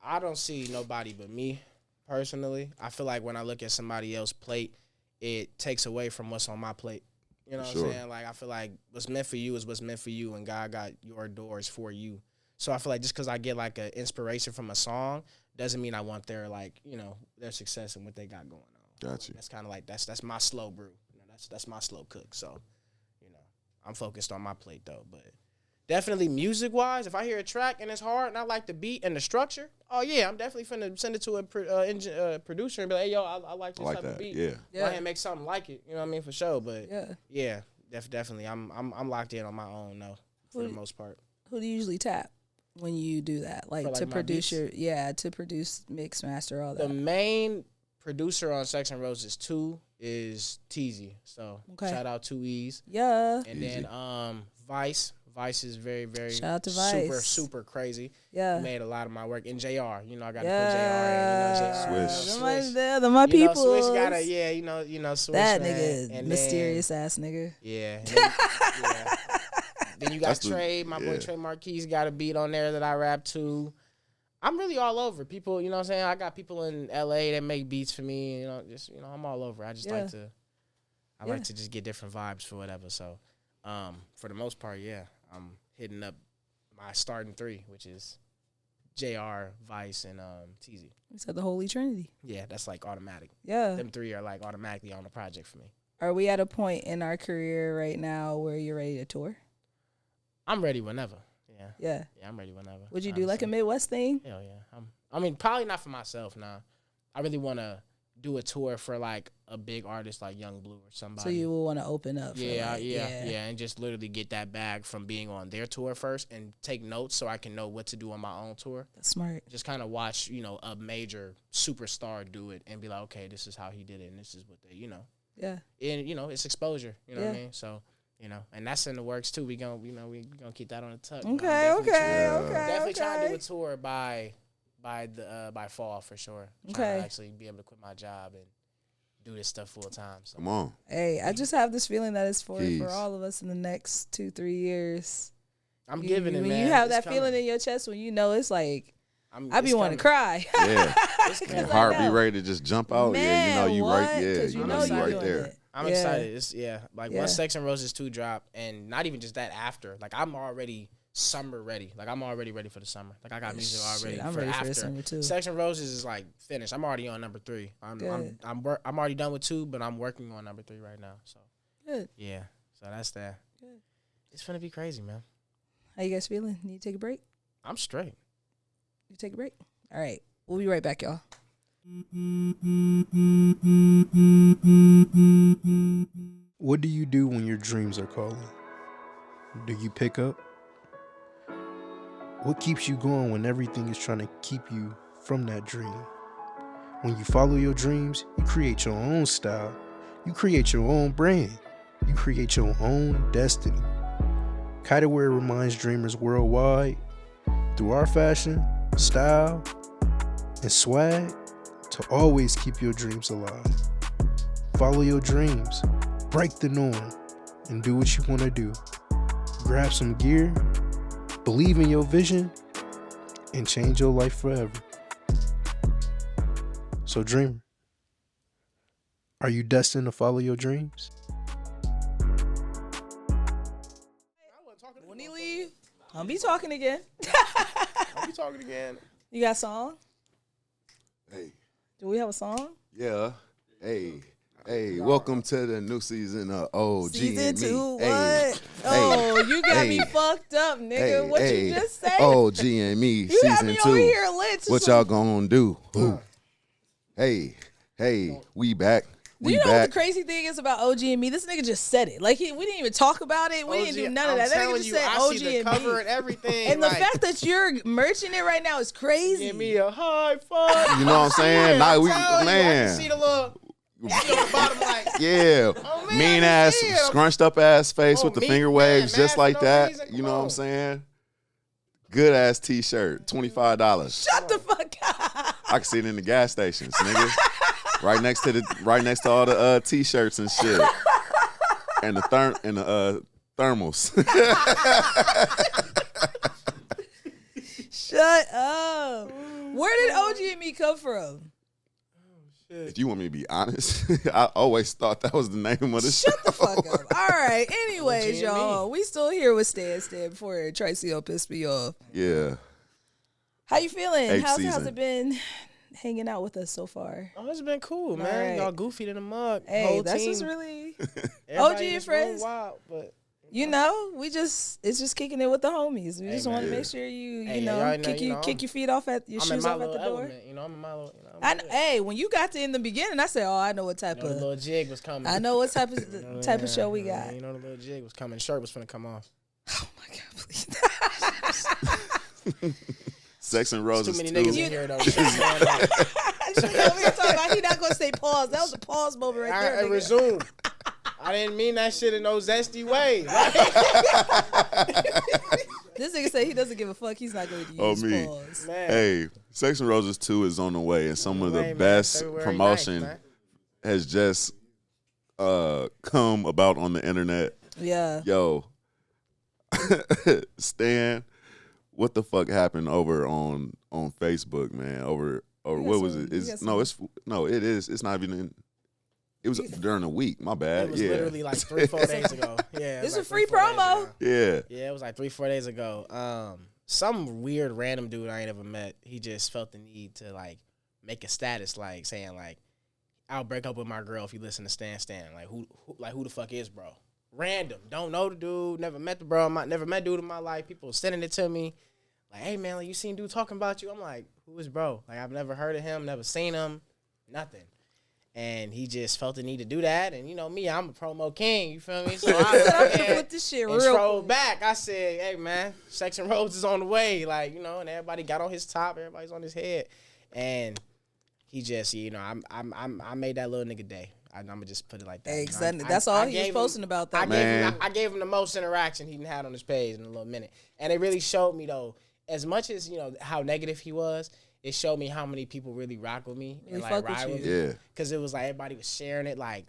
I don't see nobody but me personally. I feel like when I look at somebody else's plate, it takes away from what's on my plate. You know what I'm saying? Like, I feel like what's meant for you is what's meant for you, and God got your doors for you. So I feel like just because I get, like, an inspiration from a song doesn't mean I want their, like, you know, their success and what they got going on. Got you. That's kind of like, that's my slow brew. You know, that's my slow cook. So, you know, I'm focused on my plate, though. But definitely music-wise, if I hear a track and it's hard and I like the beat and the structure, oh, yeah, I'm definitely finna send it to a producer and be like, hey, yo, I like this type of beat. Yeah. Go ahead and make something like it. You know what I mean? For sure. But, yeah, definitely. I'm locked in on my own, though, for the most part. Who do you usually tap when you do that? Like to produce to produce, mix, master, all that. The main producer on Sex and Roses 2 is Teezy. So, shout out to Ease. Yeah. And then Vice. Vice is very, very shout out to Vice. super crazy. Yeah. He made a lot of my work. And JR, you know, I got to put JR in, Swish. They're my people. Swish got to, Swish. That nigga, and mysterious ass nigga. Yeah. Then you got Trey, my boy Trey Marquis got a beat on there that I rap to. I'm really all over. People, you know what I'm saying? I got people in LA that make beats for me. I'm all over. I just like to just get different vibes for whatever. So, for the most part, I'm hitting up my starting three, which is JR, Vice, and Teezy. You said the Holy Trinity. Yeah, that's like automatic. Yeah. Them three are like automatically on the project for me. Are we at a point in our career right now where you're ready to tour? I'm ready whenever. Yeah. Yeah, I'm ready whenever. Would you do like a Midwest thing? Hell yeah. I mean, probably not for myself. Nah. I really want to do a tour for like a big artist like Young Blue or somebody. So you will want to open up. Yeah, and just literally get that bag from being on their tour first and take notes so I can know what to do on my own tour. That's smart. Just kind of watch, a major superstar do it and be like, okay, this is how he did it and this is what they, Yeah. And it's exposure. You know what I mean? So. And that's in the works too. We gonna keep that on the tuck. Okay. Trying to do a tour by fall for sure. Trying to actually be able to quit my job and do this stuff full time. So. Come on. Hey, I just have this feeling that it's for all of us in the next 2-3 years. I'm giving it, man. When you have that feeling in your chest, when it's like, I be wanting to cry. Yeah. Your heart be ready to just jump out. Man, you what? right. Yeah, you right there. It. I'm excited. It's once Sex and Roses 2 drop, and not even just that after. Like I'm already summer ready. Like I'm already ready for the summer. Like I got music already. I'm for ready after. for the summer too. Sex and Roses is like finished. I'm already on number 3. I'm already done with 2, but I'm working on number 3 right now. So good. Yeah. So that's that. Good. It's gonna be crazy, man. How you guys feeling? Need to take a break? I'm straight. You take a break? All right. We'll be right back, y'all. What do you do when your dreams are calling? Do you pick up? What keeps you going when everything is trying to keep you from that dream? When you follow your dreams, you create your own style. You create your own brand. You create your own destiny. Kitewear reminds dreamers worldwide, through our fashion, style, and swag, to always keep your dreams alive. Follow your dreams, break the norm, and do what you want to do. Grab some gear, believe in your vision, and change your life forever. So dreamer, are you destined to follow your dreams? When he leave, I'll be talking again. I'll be talking again. You got a song? Hey. Do we have a song? Yeah. Hey, welcome to the new season of OG Season and 2, me. what? You got me fucked up, nigga. What you just say? OG and me, you season got me 2. over here lit. What y'all gonna do? Hey, we back. Do you know what the crazy thing is about OG and me? This nigga just said it. Like we didn't even talk about it. We didn't do none of that. That nigga just said OG see the and cover me. and everything. And the fact that you're merching it right now is crazy. Give me a high five. You know what I'm saying? Nah, I man. can see the little. On the bottom, like, yeah, man, mean ass, scrunched up ass face with the finger waves, man, just like no that. reason. You know what I'm saying? Good ass T-shirt, $25. Shut the fuck up. I can see it in the gas stations, nigga. right next to all the T-shirts and shit, and the thermals. Shut up. Where did OG and me come from? If you want me to be honest, I always thought that was the name of the show. Shut the fuck up. All right. Anyways, y'all, we still here with Stan before TRICITO pissed me off. Yeah. How you feeling? How's season. it been hanging out with us so far? Oh, it's been cool, man. Right. Y'all goofy in the mug. Hey, whole that's team. just really Everybody OG in and this friends. room wild, but it's just kicking it with the homies. We just want to make sure you kick your feet off at your shoes off at the door. Element, I'm in my little. Hey, when you got to in the beginning, I said, "Oh, I know what type the of little jig was coming. I know what type of show we got." The little jig was coming. Shirt was finna come off. Oh my god, please! Sex and Roses. Too many too. niggas in here though. We were talking about he not gonna say pause. That was a pause moment right there. I resume. I didn't mean that shit in no zesty way. This nigga said he doesn't give a fuck. He's not going to use me. pause. Man. Hey, Sex and Roses 2 is on the way, and some of the Man, best February promotion 9th, has just come about on the internet. Yeah. Yo, Stan, what the fuck happened over on Facebook, man? Over what was it? It's not even. It was during the week. My bad. It was literally like 3-4 days ago. Yeah, This is like a free 3-4 days promo. ago. Yeah. Yeah, it was like 3-4 days ago. Some weird random dude I ain't ever met. He just felt the need to like make a status like saying like, "I'll break up with my girl if you listen to Stan." Like who the fuck is bro? Random. Don't know the dude. Never met the bro. Never met dude in my life. People sending it to me. Like, hey, man, like, you seen dude talking about you? I'm like, who is bro? Like, I've never heard of him. Never seen him. Nothing. And he just felt the need to do that. And, you know me, I'm a promo king. You feel me? So I put this shit real strolled quick. back. I said, hey, man, Sex and Rose is on the way. Like, you know, and everybody got on his top. Everybody's on his head. And he just, you know, I made that little nigga day. I'm going to just put it like that. Hey, you know? that's all he was posting about that. I gave him the most interaction he had on his page in a little minute. And it really showed me, though, as much as, you know, how negative he was, it showed me how many people really rock with me and like ride with me. Yeah. Because it was like everybody was sharing it, like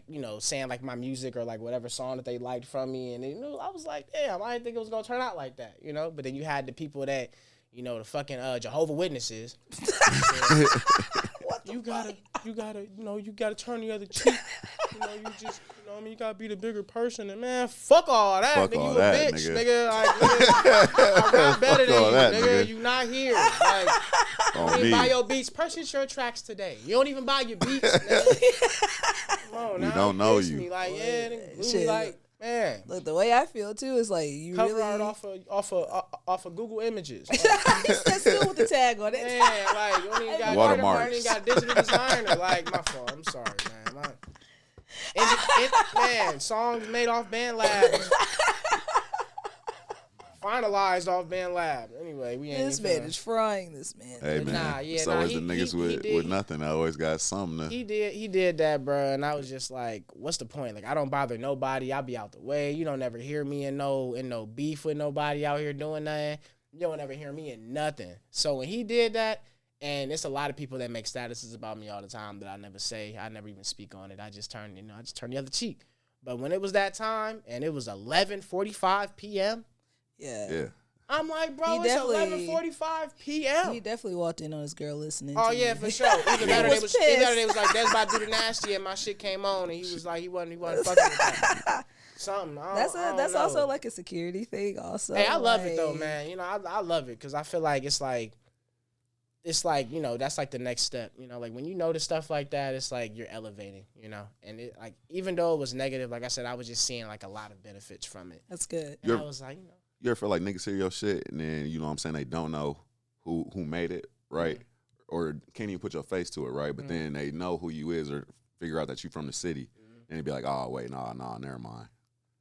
you know, saying like my music or like whatever song that they liked from me, and you know, I was like, damn, I didn't think it was gonna turn out like that, you know. But then you had the people that, you know, the fucking Jehovah Witnesses. You gotta, you gotta turn the other cheek. You know, you just, you know, I mean, you gotta be the bigger person. And man, fuck all that, Fuck nigga. all You that, a bitch, nigga. nigga. Like, nigga, I rap better than all you, that, nigga. nigga. You not here. Like, On you me. buy your beats. Purchase your tracks today. You don't even buy your beats. Nigga. Come on, We now. don't know Diss you. Me. Like, yeah, nigga, blew Shit. me like, man. Look, the way I feel too is like you Cover really. art off of Google Images. That's still with the tag on it. Man, like, you don't even got Watermarks. You ain't got a digital designer. Like, my fault. I'm sorry, man. Man, songs made off BandLab. Finalized off BandLab. Anyway, we ain't This even man is frying this man. Hey, But man. nah, yeah, it's nah, always he- the niggas he did- with nothing. I always got something to. He did that, bro, and I was just like, what's the point? Like, I don't bother nobody. I'll be out the way. You don't ever hear me in no beef with nobody out here doing nothing. You don't ever hear me in nothing. So when he did that, and it's a lot of people that make statuses about me all the time that I never say. I never even speak on it. I just turn the other cheek. But when it was that time, and it was 11:45 p.m., Yeah. I'm like, bro, He it's definitely- 11:45 p.m. He definitely walked in on his girl listening. Oh to yeah, you. for sure. Either that or was they was pissed. like, "That's about to do the nasty," and my shit came on, and he was like, he wasn't fucking with that. Something. I don't That's know. also like a security thing. Also, Hey, I love it though, like- man. You know, I love it because I feel like it's like, you know, that's like the next step. You know, like when you notice stuff like that, it's like you're elevating. You know, and it like even though it was negative, like I said, I was just seeing like a lot of benefits from it. That's good. And I was like, you know. You ever feel like niggas hear your shit and then, you know what I'm saying, they don't know who made it, right? Or can't even put your face to it, right? But then they know who you is or figure out that you from the city. And they be like, oh, wait, nah, never mind.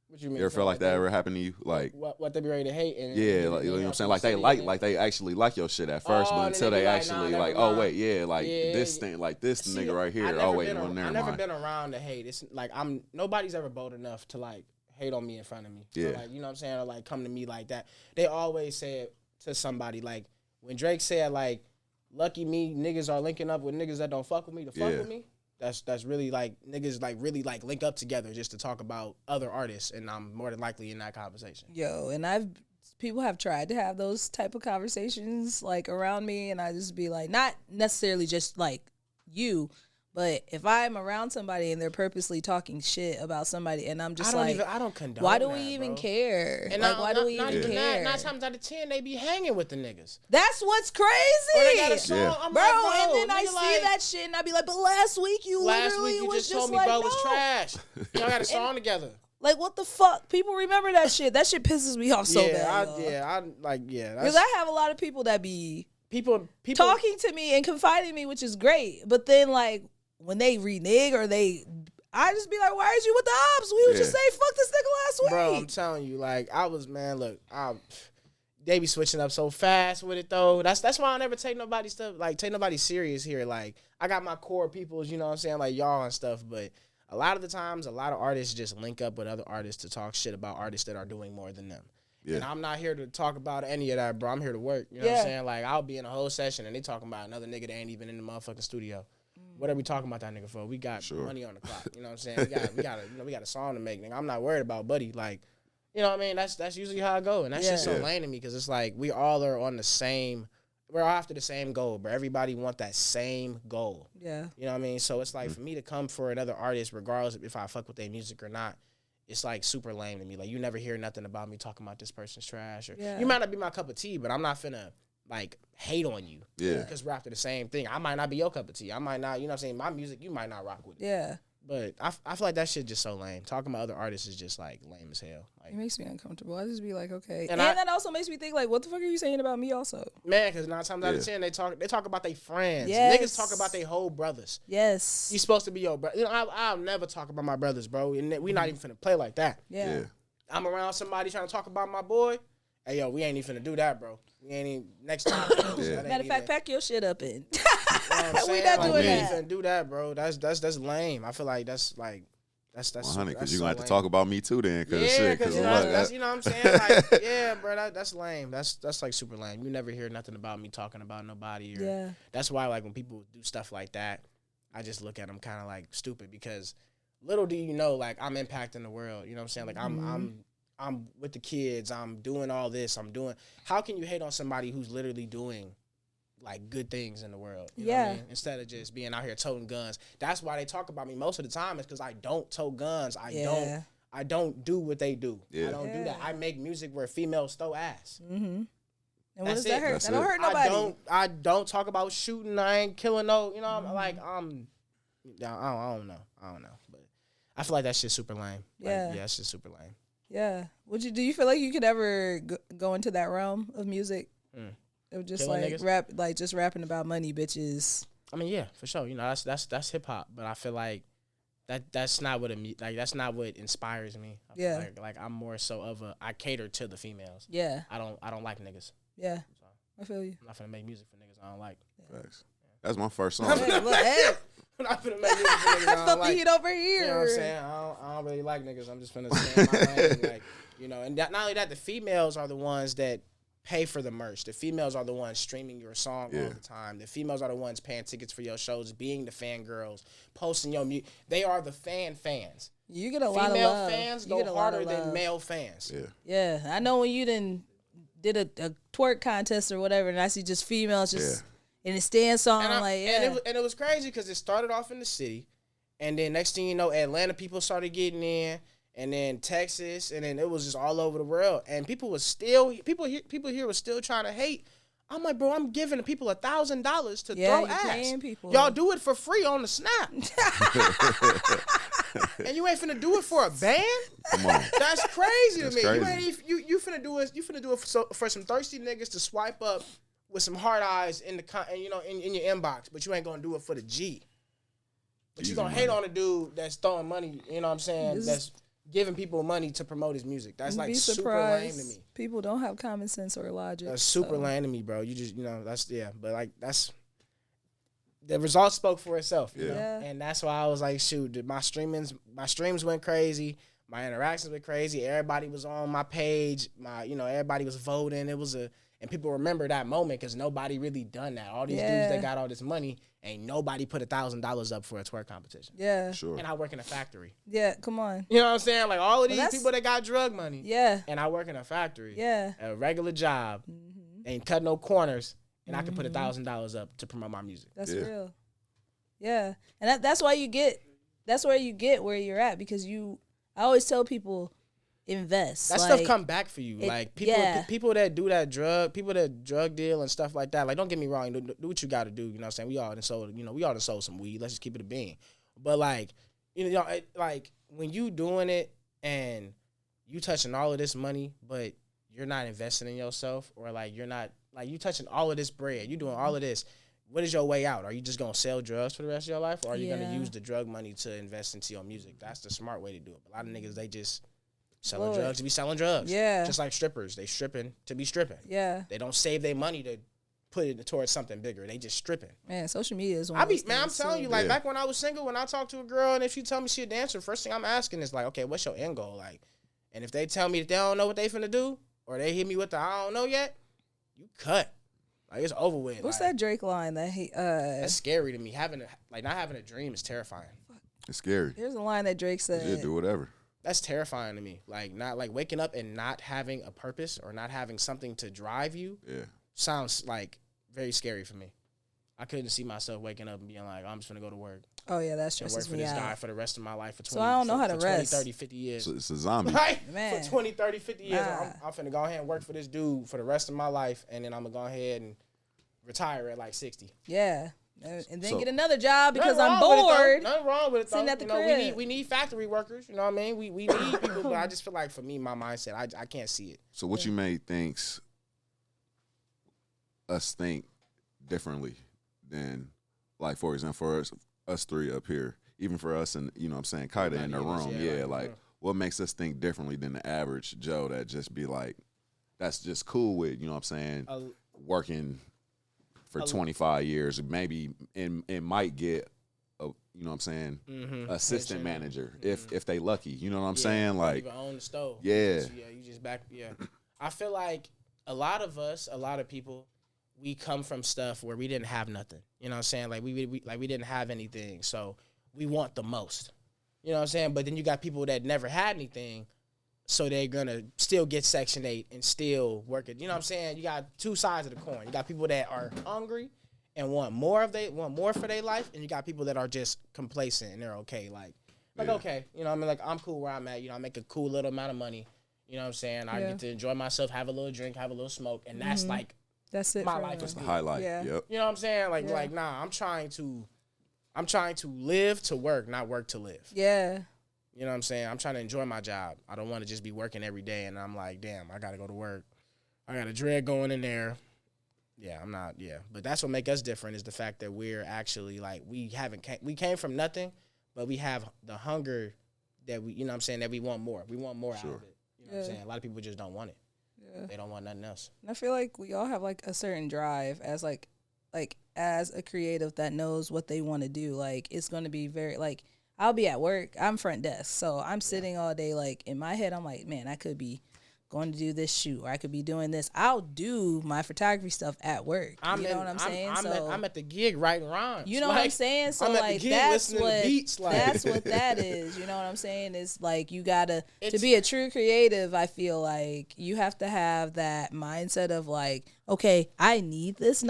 What you mean? You ever feel like that ever happened to you? Like, what they be ready to hate? And yeah, like, you know what I'm saying? Like they actually like your shit at first, Oh, but and until then they they be like, actually nah, like, never oh mind. wait, yeah, like Yeah, this yeah. thing, like this See, nigga right here. I Oh never wait, been well, ar- never I never mind. been around to hate. It's like nobody's ever bold enough to like hate on me in front of me. Yeah. Or like, you know what I'm saying? Or like come to me like that. They always say it to somebody. Like when Drake said like, lucky me, niggas are linking up with niggas that don't fuck with me to fuck Yeah. with me. That's really like niggas like really like link up together just to talk about other artists, and I'm more than likely in that conversation. Yo, and people have tried to have those type of conversations like around me, and I just be like, not necessarily just like you, but if I'm around somebody and they're purposely talking shit about somebody, and I'm just I don't condone. why do that, we even bro. care? And Like, why do we not even even care? that, 9 times out of 10, they be hanging with the niggas. That's what's Or they got a crazy. song. Yeah. I'm Bro, like, and then I nigga, see like, that shit and I be like, but last week you literally you was just told me like, bro was no. trash. Y'all got a song together. Like, what the fuck? People remember that shit. That shit pisses me off so bad. Because I have a lot of people that be People talking to me and confiding in me, which is great. But then, like, when they renege or I just be like, why is you with the ops? We would just Yeah. say, fuck this nigga last week. Bro, I'm telling you, like, they be switching up so fast with it though. That's why I never take nobody stuff, like take nobody serious here. Like, I got my core peoples, you know what I'm saying, like y'all and stuff, but a lot of the times, a lot of artists just link up with other artists to talk shit about artists that are doing more than them. Yeah. And I'm not here to talk about any of that, bro. I'm here to work. You know what I'm saying? Like, I'll be in a whole session and they talking about another nigga that ain't even in the motherfucking studio. What are we talking about that nigga for? We got money on the clock. You know what I'm saying? We got a song to make, nigga. I'm not worried about Buddy. Like, you know what I mean? That's usually how I go. And that's just so Yeah. lame to me because it's like we all are on the same, we're all after the same goal, but everybody want that same goal. Yeah. You know what I mean? So it's like for me to come for another artist, regardless if I fuck with their music or not, it's like super lame to me. Like, you never hear nothing about me talking about this person's trash. Or Yeah. you might not be my cup of tea, but I'm not finna like hate on you. Yeah. Because we're after the same thing. I might not be your cup of tea. I might not, you know what I'm saying? My music, you might not rock with it. Yeah. But I feel like that shit just so lame. Talking about other artists is just like lame as hell. Like, It makes me uncomfortable. I just be like, okay. And that also makes me think, like, what the fuck are you saying about me also? man, because 9 times out of 10 they talk about their friends. Yes. Niggas talk about their whole brothers. Yes. You supposed to be your brother. You know, I'll never talk about my brothers, bro. And we not even finna play like that. Yeah. I'm around somebody trying to talk about my boy. Hey, yo, we ain't even finna do that, bro. We ain't even next time. Matter of fact, pack your shit up in. You know what I'm saying? We not Like, doing we ain't that. finna do that, bro. That's lame. I feel like that's 100, because you're so gonna have to lame. talk about me too then. Cause Yeah, shit, because cause you know, what, that's, you know what I'm saying? Like, yeah, bro, that's lame. That's like super lame. You never hear nothing about me talking about nobody. Or, Yeah. That's why, like, when people do stuff like that, I just look at them kind of like stupid, because little do you know, like, I'm impacting the world. You know what I'm saying? Like, I'm with the kids. I'm doing all this. How can you hate on somebody who's literally doing like good things in the world? You know what I mean? Instead of just being out here toting guns. That's why they talk about me most of the time, is because I don't tote guns. I don't do what they do. Yeah. I don't do that. I make music where females throw ass. Mm-hmm. And what That's does that it. hurt? That's That don't it. hurt nobody. I don't talk about shooting. I ain't killing no. You know, I don't know. But I feel like that shit's super lame. Yeah. Like, yeah, that shit's super lame. Yeah. Do you feel like you could ever go into that realm of music? Of just Killing like niggas? just rapping about money, bitches. I mean, yeah, for sure. You know, that's hip hop. But I feel like that's not what that's not what inspires me. I feel Yeah. like I'm more so of I cater to the females. Yeah. I don't like niggas. Yeah. So I feel you. I'm not finna make music for niggas I don't like. Facts. That's my first song. Hey, look, hey, I'm not finna make music for niggas I felt don't the like. heat over here. You know what I'm saying? I don't really like niggas. I'm just finna stay in my lane. Like, you know, and not only that, the females are the ones that pay for the merch. The females are the ones streaming your song all the time. The females are the ones paying tickets for your shows, being the fangirls, posting your music. They are the fans. You get a lot of Female love. fans You get go a lot harder of than love. male fans. Yeah. Yeah, I know when you did a twerk contest or whatever, and I see just females just in a stand song, I'm like, yeah. And it was crazy because it started off in the city, and then next thing you know, Atlanta people started getting in, and then Texas, and then it was just all over the world. And people here was still trying to hate. I'm like, bro, I'm giving the people $1,000 to throw you're ass. paying people. Y'all do it for free on the Snap. And you ain't finna do it for a band? Come on. That's crazy to me. Crazy. You ain't you finna do it. You finna do it for some thirsty niggas to swipe up with some hard eyes in in your inbox, but you ain't gonna do it for the G. But you Easy gonna money. hate on a dude that's throwing money. You know what I'm saying? This- That's giving people money to promote his music. That's You'd like be super lame surprised. to me. People don't have common sense or logic. That's super so. lame to me, bro. You just that's but like that's. The results spoke for itself, you know? Yeah. And that's why I was like, shoot, my streams went crazy, my interactions went crazy. Everybody was on my page, everybody was voting. And people remember that moment because nobody really done that. All these dudes that got all this money, ain't nobody put $1,000 up for a twerk competition. Yeah. Sure. And I work in a factory. Yeah, come on. You know what I'm saying? Like all of these that's- people that got drug money. Yeah. And I work in a factory. Yeah. A regular job. Ain't cut no corners. And I can put $1,000 up to promote my music. That's Yeah. real. Yeah. And that's why that's where you get where you're at, because I always tell people invest. That like, stuff come back for you. Like people that do that drug deal and stuff like that. Like, don't get me wrong, do what you got to do. You know what I'm saying? We all done sold some weed. Let's just keep it a bean. But like, like when you doing it and you touching all of this money, but you're not investing in yourself, or like you're not like you touching all of this bread, you doing all of this. What is your way out? Are you just gonna sell drugs for the rest of your life, or are you gonna use the drug money to invest into your music? That's the smart way to do it. But a lot of niggas, they just selling drugs to be selling drugs. Yeah. Just like strippers, they stripping to be stripping. Yeah. They don't save their money to put it towards something bigger. They just stripping. Man, social media is one I'm of those telling things, you, too. like back when I was single, when I talk to a girl and if she tell me she a dancer, first thing I'm asking is like, okay, what's your end goal? Like, and if they tell me that they don't know what they finna do, or they hit me with the I don't know yet, you cut. Like, it's over with. What's like, that Drake line that he That's scary to me. Not having a dream is terrifying. It's scary. there's a line that Drake said. You do whatever. That's terrifying to me. Like, not like waking up and not having a purpose or not having something to drive you. Yeah. Sounds like very scary for me. I couldn't see myself waking up and being like, I'm just gonna go to work Oh yeah, that and work stresses for me this guy out. for the rest of my life for 20, So I don't know how to 20, rest. 30, 50 years. It's a zombie. Right? Man. For 20, 30, 50 years, Nah. I'm finna go ahead and work for this dude for the rest of my life, and then I'm gonna go ahead and retire at like 60. Yeah. And then So- get another job because Nothing I'm wrong with it, though. bored. Nothing wrong with it, though. Sitting at the You know, crib. we need factory workers. You know what I mean? We need people, but I just feel like for me, my mindset, I can't see it. So what you made us think differently than, like, for example, for us three up here, even for us and, you know what I'm saying, Kaida in the room, what makes us think differently than the average Joe that just be like, that's just cool with, you know what I'm saying, working for 25 years, maybe and might get a, you know what I'm saying, assistant manager if they lucky, you know what I'm saying, like, even own the stove. Yeah. You just back. Yeah, I feel like a lot of people, we come from stuff where we didn't have nothing. You know what I'm saying? Like we didn't have anything, so we want the most. You know what I'm saying? But then you got people that never had anything, so they're gonna still get Section 8 and still work it. You know what I'm saying? You got two sides of the coin. You got people that are hungry and want more for their life, and you got people that are just complacent and they're okay. Like okay, you know what I mean? Like, I'm cool where I'm at. You know, I make a cool little amount of money. You know what I'm saying? I get to enjoy myself, have a little drink, have a little smoke, and that's like That's it. my life. that's the highlight. Yeah. Yep. You know what I'm saying? Like nah, I'm trying to live to work, not work to live. Yeah. You know what I'm saying? I'm trying to enjoy my job. I don't want to just be working every day and I'm like, damn, I got to go to work. I got a dread going in there. Yeah, I'm not, yeah. But that's what make us different is the fact that we're actually, like, we came from nothing, but we have the hunger that we, you know what I'm saying, that we want more. We want more out of it. You know what I'm saying? A lot of people just don't want it. Yeah. They don't want nothing else. And I feel like we all have, like, a certain drive as, like as a creative that knows what they want to do. Like, it's going to be very, like, I'll be at work. I'm front desk. So I'm sitting all day, like, in my head, I'm like, man, I could be going to do this shoot, or I could be doing this. I'll do my photography stuff at work. You know what I'm saying? I'm at the gig writing rhymes. You know what I'm saying? So, I'm at like, the gig that's listening what to beats, like. that's what that is. You know what I'm saying? It's like you gotta to be a true creative. I feel like you have to have that mindset of like, okay, I need this.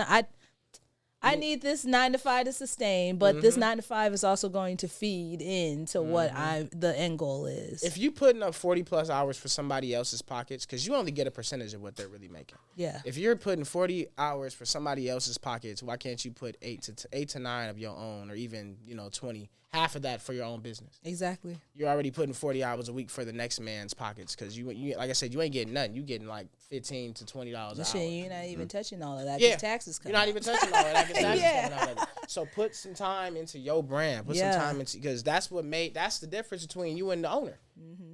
I need this 9 to 5 to sustain, but this 9 to 5 is also going to feed into what the end goal is. If you putting up 40+ hours for somebody else's pockets, because you only get a percentage of what they're really making. Yeah. If you're putting 40 hours for somebody else's pockets, why can't you put 8 to 9 of your own, or even 20, half of that for your own business? Exactly. You're already putting 40 hours a week for the next man's pockets, because you like I said, you ain't getting nothing. You getting like $15 to $20 an hour. You're not even touching all of that. Yeah, taxes come. You're not even touching all of that. Yeah. So put some time into your brand. Put some time into, because that's the difference between you and the owner.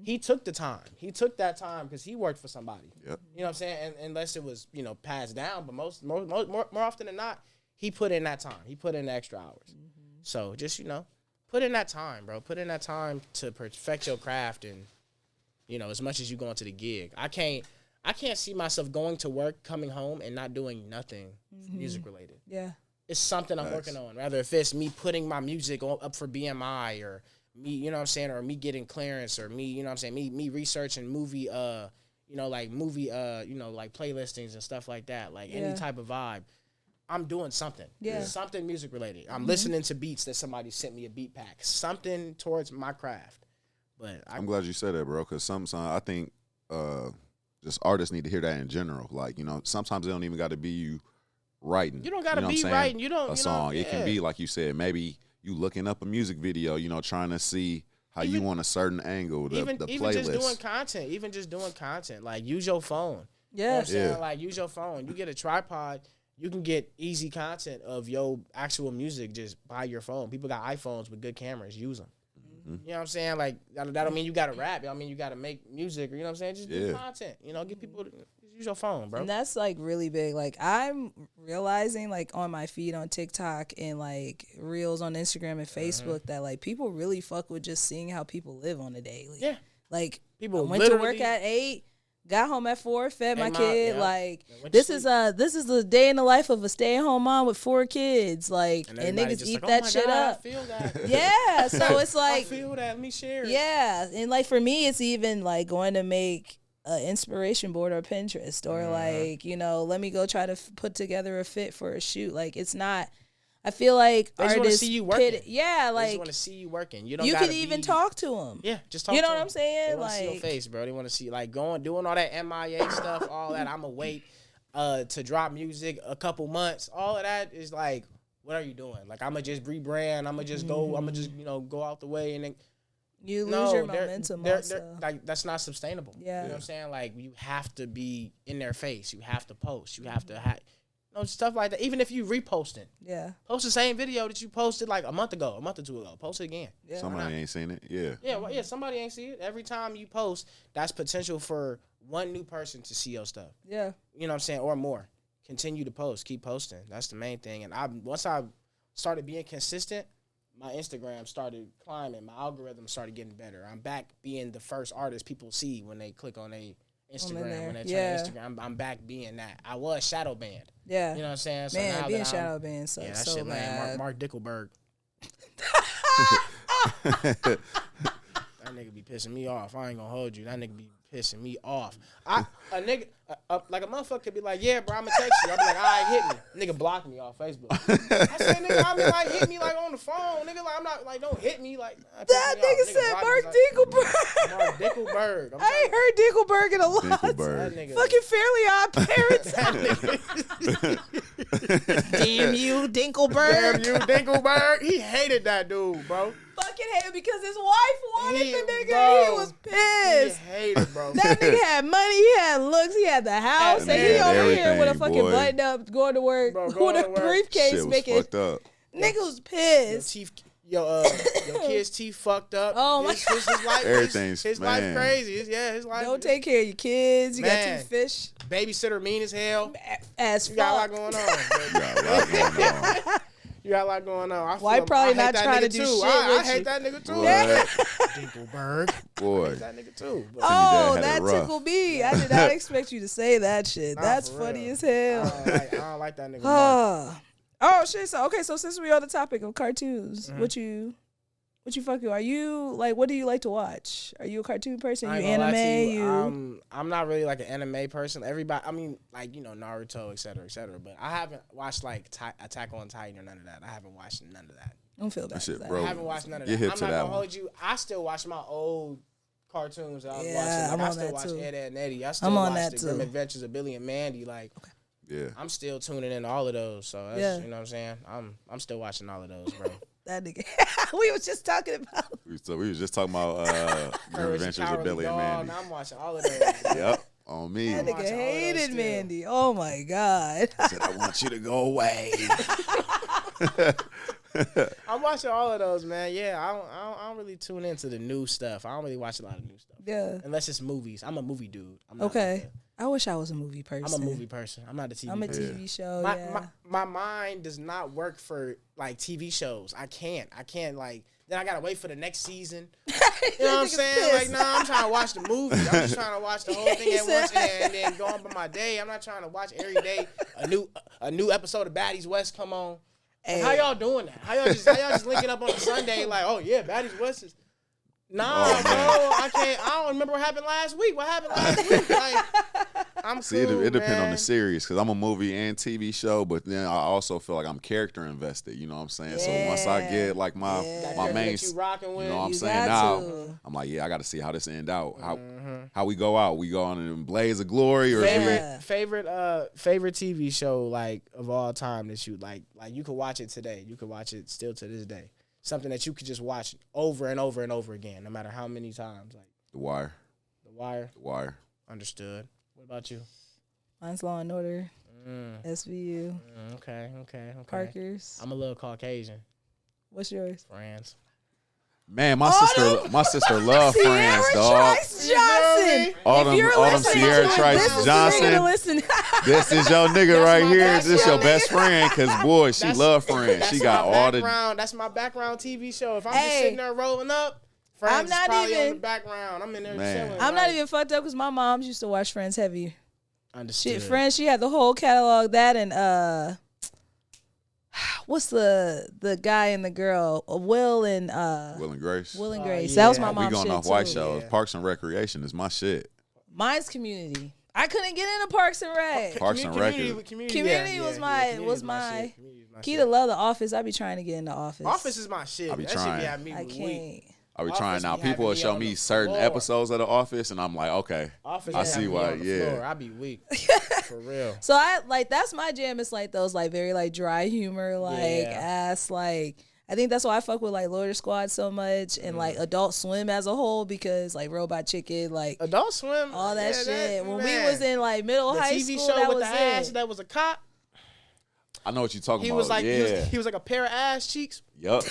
He took the time. He took that time because he worked for somebody. Yep. You know what I'm saying? And unless it was passed down, but more often than not, he put in that time. He put in the extra hours. So just put in that time, bro. Put in that time to perfect your craft, and as much as you going to the gig. I can't see myself going to work, coming home, and not doing nothing music related. Yeah. It's something I'm working on. Rather if it's me putting my music up for BMI, or me, or me getting clearance, or me, me researching movie, like playlistings and stuff like that, like any type of vibe. I'm doing something. Yeah. Something music related. I'm listening to beats that somebody sent me a beat pack. Something towards my craft. But I'm glad you said that, bro, because sometimes I think just artists need to hear that in general. Like, sometimes it don't even got to be you writing. You don't got to be writing. You don't. A song. It can be, like you said, maybe you looking up a music video, trying to see how you want a certain angle, the playlist. Even just doing content. Like, use your phone. Yeah. You know what I'm saying? Like, use your phone. You get a tripod, you can get easy content of your actual music just by your phone. People got iPhones with good cameras. Use them. You know what I'm saying? Like, that don't mean you got to rap. I mean, you got to make music. You know what I'm saying? Just do content. Get people to use your phone, bro. And that's, like, really big. Like, I'm realizing, like, on my feed on TikTok and, like, Reels on Instagram and Facebook that, like, people really fuck with just seeing how people live on a daily. Yeah. Like, people went to work at 8. Got home at 4, fed my kid. Like, this is the day in the life of a stay-at-home mom with 4 kids. Like, and niggas eat that shit up. I feel that. Yeah, so it's like, I feel that. Let me share it. Yeah, and like for me, it's even like going to make an inspiration board or Pinterest, or like let me go try to put together a fit for a shoot. Like, it's not. I feel like they just want to see you working. Like, they just want to see you working. You can even talk to them. Yeah, just talk. You know to what them. I'm saying? They want to see your face, bro. They want to see doing all that MIA stuff, all that. I'ma wait to drop music a couple months. All of that is like what are you doing? Like, I'm going to just rebrand. I'm going to just go. I'm going to just, go out the way. And then you lose your momentum also. Like, that's not sustainable. Yeah. You know what I'm saying? Like, you have to be in their face. You have to post. You have to stuff like that. Even if you reposting. Yeah. Post the same video that you posted like a month or 2 ago. Post it again. Yeah. Somebody ain't seen it. Yeah. Yeah, somebody ain't see it. Every time you post, that's potential for one new person to see your stuff. Yeah. You know what I'm saying? Or more. Continue to post. Keep posting. That's the main thing. And once I started being consistent, my Instagram started climbing. My algorithm started getting better. I'm back being the first artist people see when they click on their Instagram. When they turn Instagram, I'm back being that. I was shadow banned. Yeah. You know what I'm saying? So man, now being that shadow banned sucks that so shit bad. Mark Dickelberg. That nigga be pissing me off. I ain't gonna hold you. That nigga be pissing me off. A nigga, like a motherfucker could be like, yeah, bro, I'm gonna text you. I'll be like, all right, hit me. Nigga block me off Facebook. I said, nigga, I mean, like, hit me, like, on the phone. Nigga, like, I'm not, like, don't hit me. Like, that nigga said Mark Dickelberg. Mark Dickelberg. I ain't heard Dickelberg in a lot. Dickelberg. Nigga, fucking Fairly Odd Parents. Damn you, Dinkelberg. Damn you, Dinkelberg. He hated that dude, bro. Fucking hated because his wife wanted the nigga. Bro, he was pissed. He hated, bro. That nigga had money. He had looks. He had the house. And he over here with a fucking boy. button up, going to work with a briefcase, Shit was making. fucked up. Nigga was pissed. Your kid's teeth fucked up. Oh my his life, Everything's his man. life crazy. His life. Don't take care of your kids. You Man. got 2 fish. Babysitter mean as hell. As You fuck. got a lot going on. You got a lot going on. Why probably not trying to do shit I with hate you. that nigga too. What? Dinkelberg. I Boy. hate that nigga too. But Oh, Dad had that it rough. tickled me. I did not expect you to say that shit. Nah, That's for funny real. as hell. I don't like that nigga. Mark. Oh shit. So since we're on the topic of cartoons, what you fuck with? Are you like, what do you like to watch? Are you a cartoon person? I You ain't gonna lie to anime? you. I'm not really like an anime person. Everybody, I mean, like, Naruto, et cetera, but I haven't watched like Attack on Titan or none of that. I haven't watched none of that. I don't feel bad. That shit, for that. bro. I haven't watched none of Get that. hip I'm to not that gonna one. hold you. I still watch my old cartoons that I was Yeah, watching. I'm Like, I on still that watch too. Ed, Edd, and Eddie. I still I'm on watch that the too. Grim Adventures of Billy and Mandy. Like, Yeah. I'm still tuning in to all of those. So that's, Yeah. you know what I'm saying? I'm still watching all of those, bro. That nigga. We was just talking about. So we was just talking about Grim Courage the Adventures of Cowardly Billy and Dog, Mandy. and I'm watching all of those. Yep. On me. That I'm nigga watching all of those hated still. Mandy. Oh my god. I said, I want you to go away. I'm watching all of those, man. Yeah, I don't really tune into the new stuff. I don't really watch a lot of new stuff. Yeah. Unless it's movies. I'm a movie dude. I'm not Okay. like I wish I was a movie person. I'm a movie person. I'm not a TV I'm a person. TV show. My, yeah. my mind does not work for like TV shows. I can't like, then I gotta wait for the next season. You know what I'm Nigga's saying? Like, pissed. nah, I'm trying to watch the movie. I'm just trying to watch the whole thing He at once said- and then go on by my day. I'm not trying to watch every day a new episode of Baddies West come on. Like, Hey. how y'all doing that? How y'all just linking up on a Sunday like, oh yeah, Baddies West is. Nah, Oh, bro, man. I can't. I don't remember what happened last week. What happened last week? Like, I'm See, cool, it depends on man. the series because I'm a movie and TV show, but then I also feel like I'm character invested. You know what I'm saying? So once I get like Yeah. my That main, that you rocking with. you know what I'm You saying? got Now to. I'm like, yeah, I got to see how this end out. Mm-hmm. How we go out? We go on in blaze of glory, or Yeah. favorite TV show like of all time that you like you could watch it today. You could watch it still to this day. Something that you could just watch over and over and over again, no matter how many times. Like The Wire. The Wire. The Wire. Understood. What about you? Mine's Law and Order. Mm, SVU. okay. Parker's. I'm a little Caucasian. What's yours? Friends. Man, my sister loved Friends, Sierra dog. Trice Johnson. All If them- you're all them listening Sierra to it, Trice this is Johnson. the nigga to listen. This is your nigga right my- here. that's This your your best friend, cause boy, she loved Friends. She got all the. That's my background TV show. If I'm just Hey. sitting there rolling up, Friends I'm not is probably on even- the background. I'm in there Man. chilling. I'm not like, even fucked up because my mom used to watch Friends heavy. understood. Shit, Friends, she had the whole catalog. That and what's the guy and the girl? Will and Will and Grace. Will and Oh, Grace. yeah. That was my We mom's going shit off white too. shows. Yeah. Parks and Recreation is my shit. Mine's Community. I couldn't get into Parks and Rec. Parks and Rec is- Community was my- Community is my Key shit. to love The Office. I be trying to get into Office. Office is my shit. I be That shit trying. be having me I weak. can't. I be Office trying be now. having People will me show on me the certain floor. episodes of The Office, and I'm like, okay, Office I be see having me why. on the Yeah, floor. I be weak. For real. So I like that's my jam. It's like those like very like dry humor, like Yeah. ass like. I think that's why I fuck with like Lawyer Squad so much and like Adult Swim as a whole because like Robot Chicken, like Adult Swim. all that yeah, shit. When we man. was in like middle the high TV school, show that with was the ass it. that was a cop. I know what you're talking He about. was like yeah. he was like a pair of ass cheeks. Yup.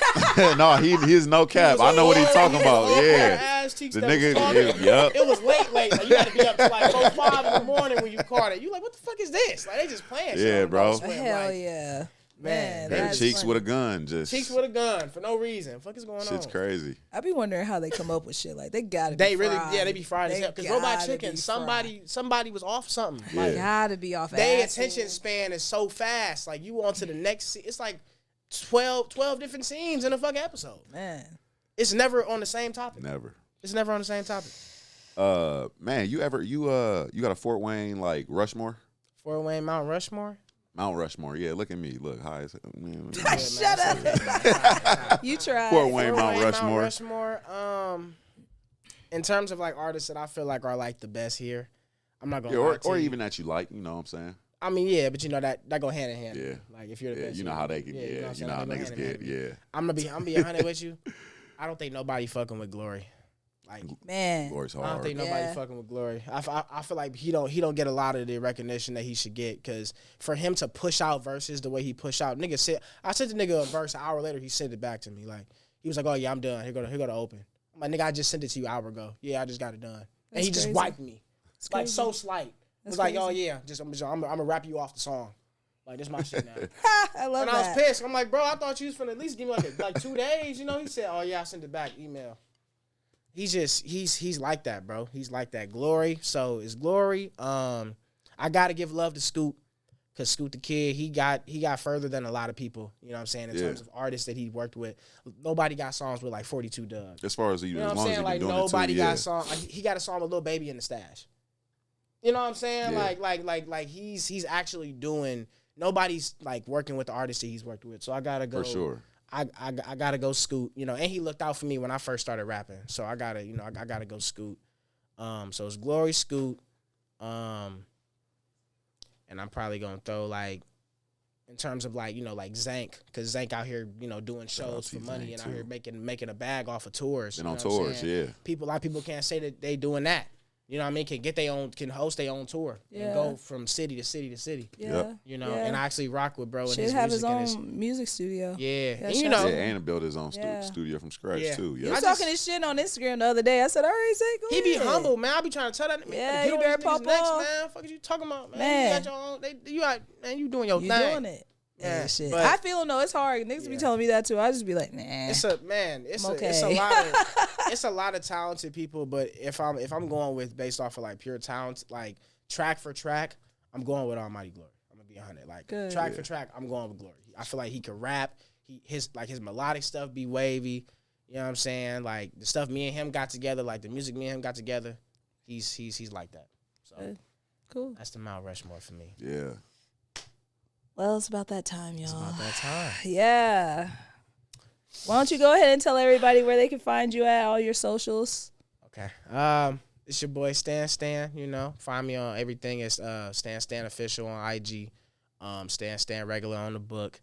No, he's no cap. I know what he's talking about. Pair of Yeah. ass cheeks The that was nigga, talking. yup. It was late. Like, you had to be up to like 4-5 in the morning when you caught it. You like, what the fuck is this? Like they just playing shit. Yeah, on bro. Adult Swim. Hell Like, yeah. Man, And that's cheeks funny. with a gun, just cheeks with a gun for no reason. Fuck is going shit's on? crazy. I be wondering how they come up with shit. Like they gotta be They really, fried. yeah, they be fried as hell. Because Robot gotta Chicken, be somebody was off something. Yeah. Like, gotta be off their acid. attention span is so fast. Like you on to the next. It's like 12 different scenes in a fucking episode. Man. It's never on the same topic. Never. It's never on the same topic. Man, you got a Fort Wayne like Rushmore? Fort Wayne, Mount Rushmore. Mount Rushmore. Yeah, look at me. Look, high as man. Shut up. You tried. Fort Wayne, Mount Mount Rushmore. Rushmore. In terms of like artists that I feel like are like the best here, I'm not gonna. Yeah, lie to or you. even that you like, you know what I'm saying? I mean, yeah, but you know that go hand in hand. Yeah. Like if you're the Yeah, best, you know how they can, what yeah, I'm you know how saying? They go niggas hand in get, hand. yeah. I'm gonna be 100 with you. I don't think nobody fucking with Glory. Like Man. Glory's I don't hard. think nobody Yeah. fucking with Glory. I feel like he don't get a lot of the recognition that he should get because for him to push out verses the way he push out, I sent the nigga a verse an hour later. He sent it back to me like he was like, "Oh yeah, I'm done. Here go to open." I'm like, "Nigga, I just sent it to you an hour ago. Yeah, I just got it done." And That's he just crazy. wiped me like crazy. so slight. It That's was like, crazy. "Oh yeah, I'm gonna rap you off the song." Like this my shit now. I love And that. I was pissed. I'm like, bro, I thought you was finna at least give me like 2 days. You know, he said, "Oh yeah, I sent it back, email." He's like that, bro. He's like that. Glory. So it's Glory. I gotta give love to Scoot. Cause Scoot the Kid, he got further than a lot of people, you know what I'm saying, in terms of artists that he worked with. Nobody got songs with like 42 Doug. As far as you, You know as what I'm long as saying? you've Like been doing nobody it too, got yeah. a song. Like, he got a song with Lil Baby in the stash. You know what I'm saying? Yeah. Like he's actually doing. Nobody's like working with the artists that he's worked with. So I gotta go. For sure. I gotta go Scoot. You know, and he looked out for me when I first started rapping. So I gotta go Scoot. So it's Glory, Scoot. And I'm probably gonna throw like. In terms of like, you know, like Zank, because Zank out here, you know, doing Shout out shows to for money Zank, and out too. here making a bag off of tours. Been you on know what I'm tours, saying? yeah. A lot of people can't say that they doing that. You know what I mean? Can host their own tour Yeah. and go from city to city to city. Yeah. Yep. You know, Yeah. and I actually rock with bro and Should his have his music and his own music studio. yeah. And shout you out know, Yeah, and build his own Yeah. studio from scratch Yeah. too. He Yeah. was I just- talking his shit on Instagram the other day. I said, all right, Zay, go he be ahead. humble, man. I be trying to tell that. Yeah, Get you on better these pop niggas next, off. man. Fuck is you talking about, man? Man. You got your own. Man, you doing your You thing. doing it. Yeah, Yeah, shit. but- I feel him though. It's hard. Niggas be Yeah. telling me that too. I just be like, nah. It's a okay. it's a lot of talented people, but if I'm going with based off of like pure talent, like track for track, I'm going with Almighty Glory. I'm gonna be 100. Like Good. track for track, I'm going with Glory. I feel like he could rap. His melodic stuff be wavy. You know what I'm saying? Like the stuff me and him got together, like the music me and him got together, he's like that. So Good. Cool. that's the Mount Rushmore for me. Yeah. Well, it's about that time, y'all. It's about that time. Yeah. Why don't you go ahead and tell everybody where they can find you at, all your socials? Okay. It's your boy Stan. You know, find me on everything. It's Stan official on IG. Stan regular on the book.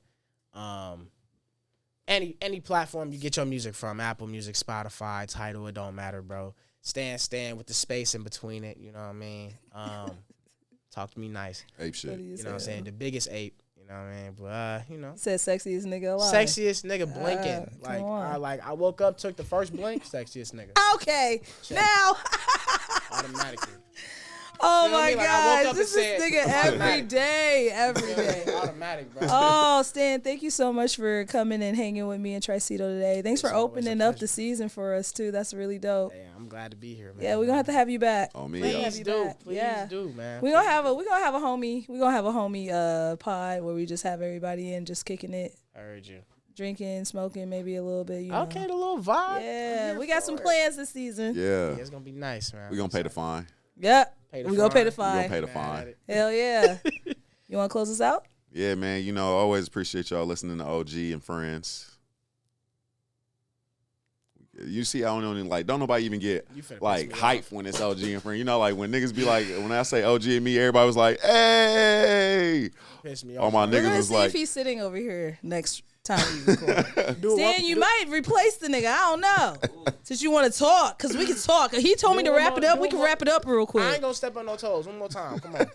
Any platform you get your music from, Apple Music, Spotify, Tidal, it don't matter, bro. Stan with the space in between it. You know what I mean? Talk to me nice. Ape shit. You know what I'm saying? The biggest ape. You know what I mean? But you know. Said sexiest nigga alive. Sexiest nigga blinking. come on. I woke up, took the first blink, sexiest nigga. Okay. Now. Automatically. Oh Feel my me? Like, I woke gosh. up This and is said, nigga every automatic. day. Every day. Automatic, bro. Oh, Stan, thank you so much for coming and hanging with me in TRICITO today. Thanks for It's always a opening up pleasure. the season for us too. That's really dope. Hey, I'm glad to be here, man. Yeah, we're gonna have to have you back. On me. We're gonna Yeah. have Please you do. back. Please Yeah. do, man. We're gonna have a homie pod where we just have everybody in just kicking it, I heard you. drinking, smoking, maybe a little bit, you know. Okay, the little vibe. Yeah, we got some plans this season. Yeah. Yeah, it's gonna be nice, man. We gonna pay the fine. Yep. Pay the We're gonna pay the We gonna fine. pay the Mad fine. at it. Hell yeah. You wanna close us out? Yeah, man. You know, I always appreciate y'all listening to OG and friends. We You see, I don't even like. Don't nobody even get You finna like piss me hype when it's OG and friend. You know, like when niggas be like, when I say OG and me, everybody was like, "Hey!" Piss me All off. my We're niggas gonna was see like, if he's sitting over here next time we record. Do it Stan, you might replace the nigga. I don't know. Since you want to talk, because we can talk. He told me to Do one wrap more- it up. do We one can more. wap it up real I ain't quick. gonna step on no toes. One more time. Come on.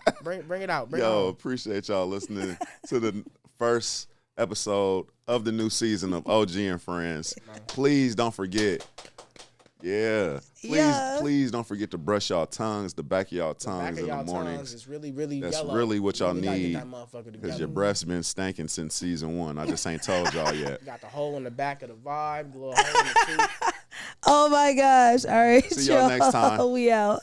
Bring it out. Bring it "Yo, on. appreciate y'all listening to the first episode of the new season of OG and Friends. Please don't forget." Yeah. Please don't forget to brush y'all tongues, the back of y'all The back tongues of in the y'all mornings. tongues is really, really That's yellow. really what y'all You gotta get need, that motherfucker because together. your breath's been stinking since season 1. I just ain't told y'all yet. You got the hole in the back of the vibe, the little hole in the tooth. Oh my gosh. All right. See y'all next time. We out.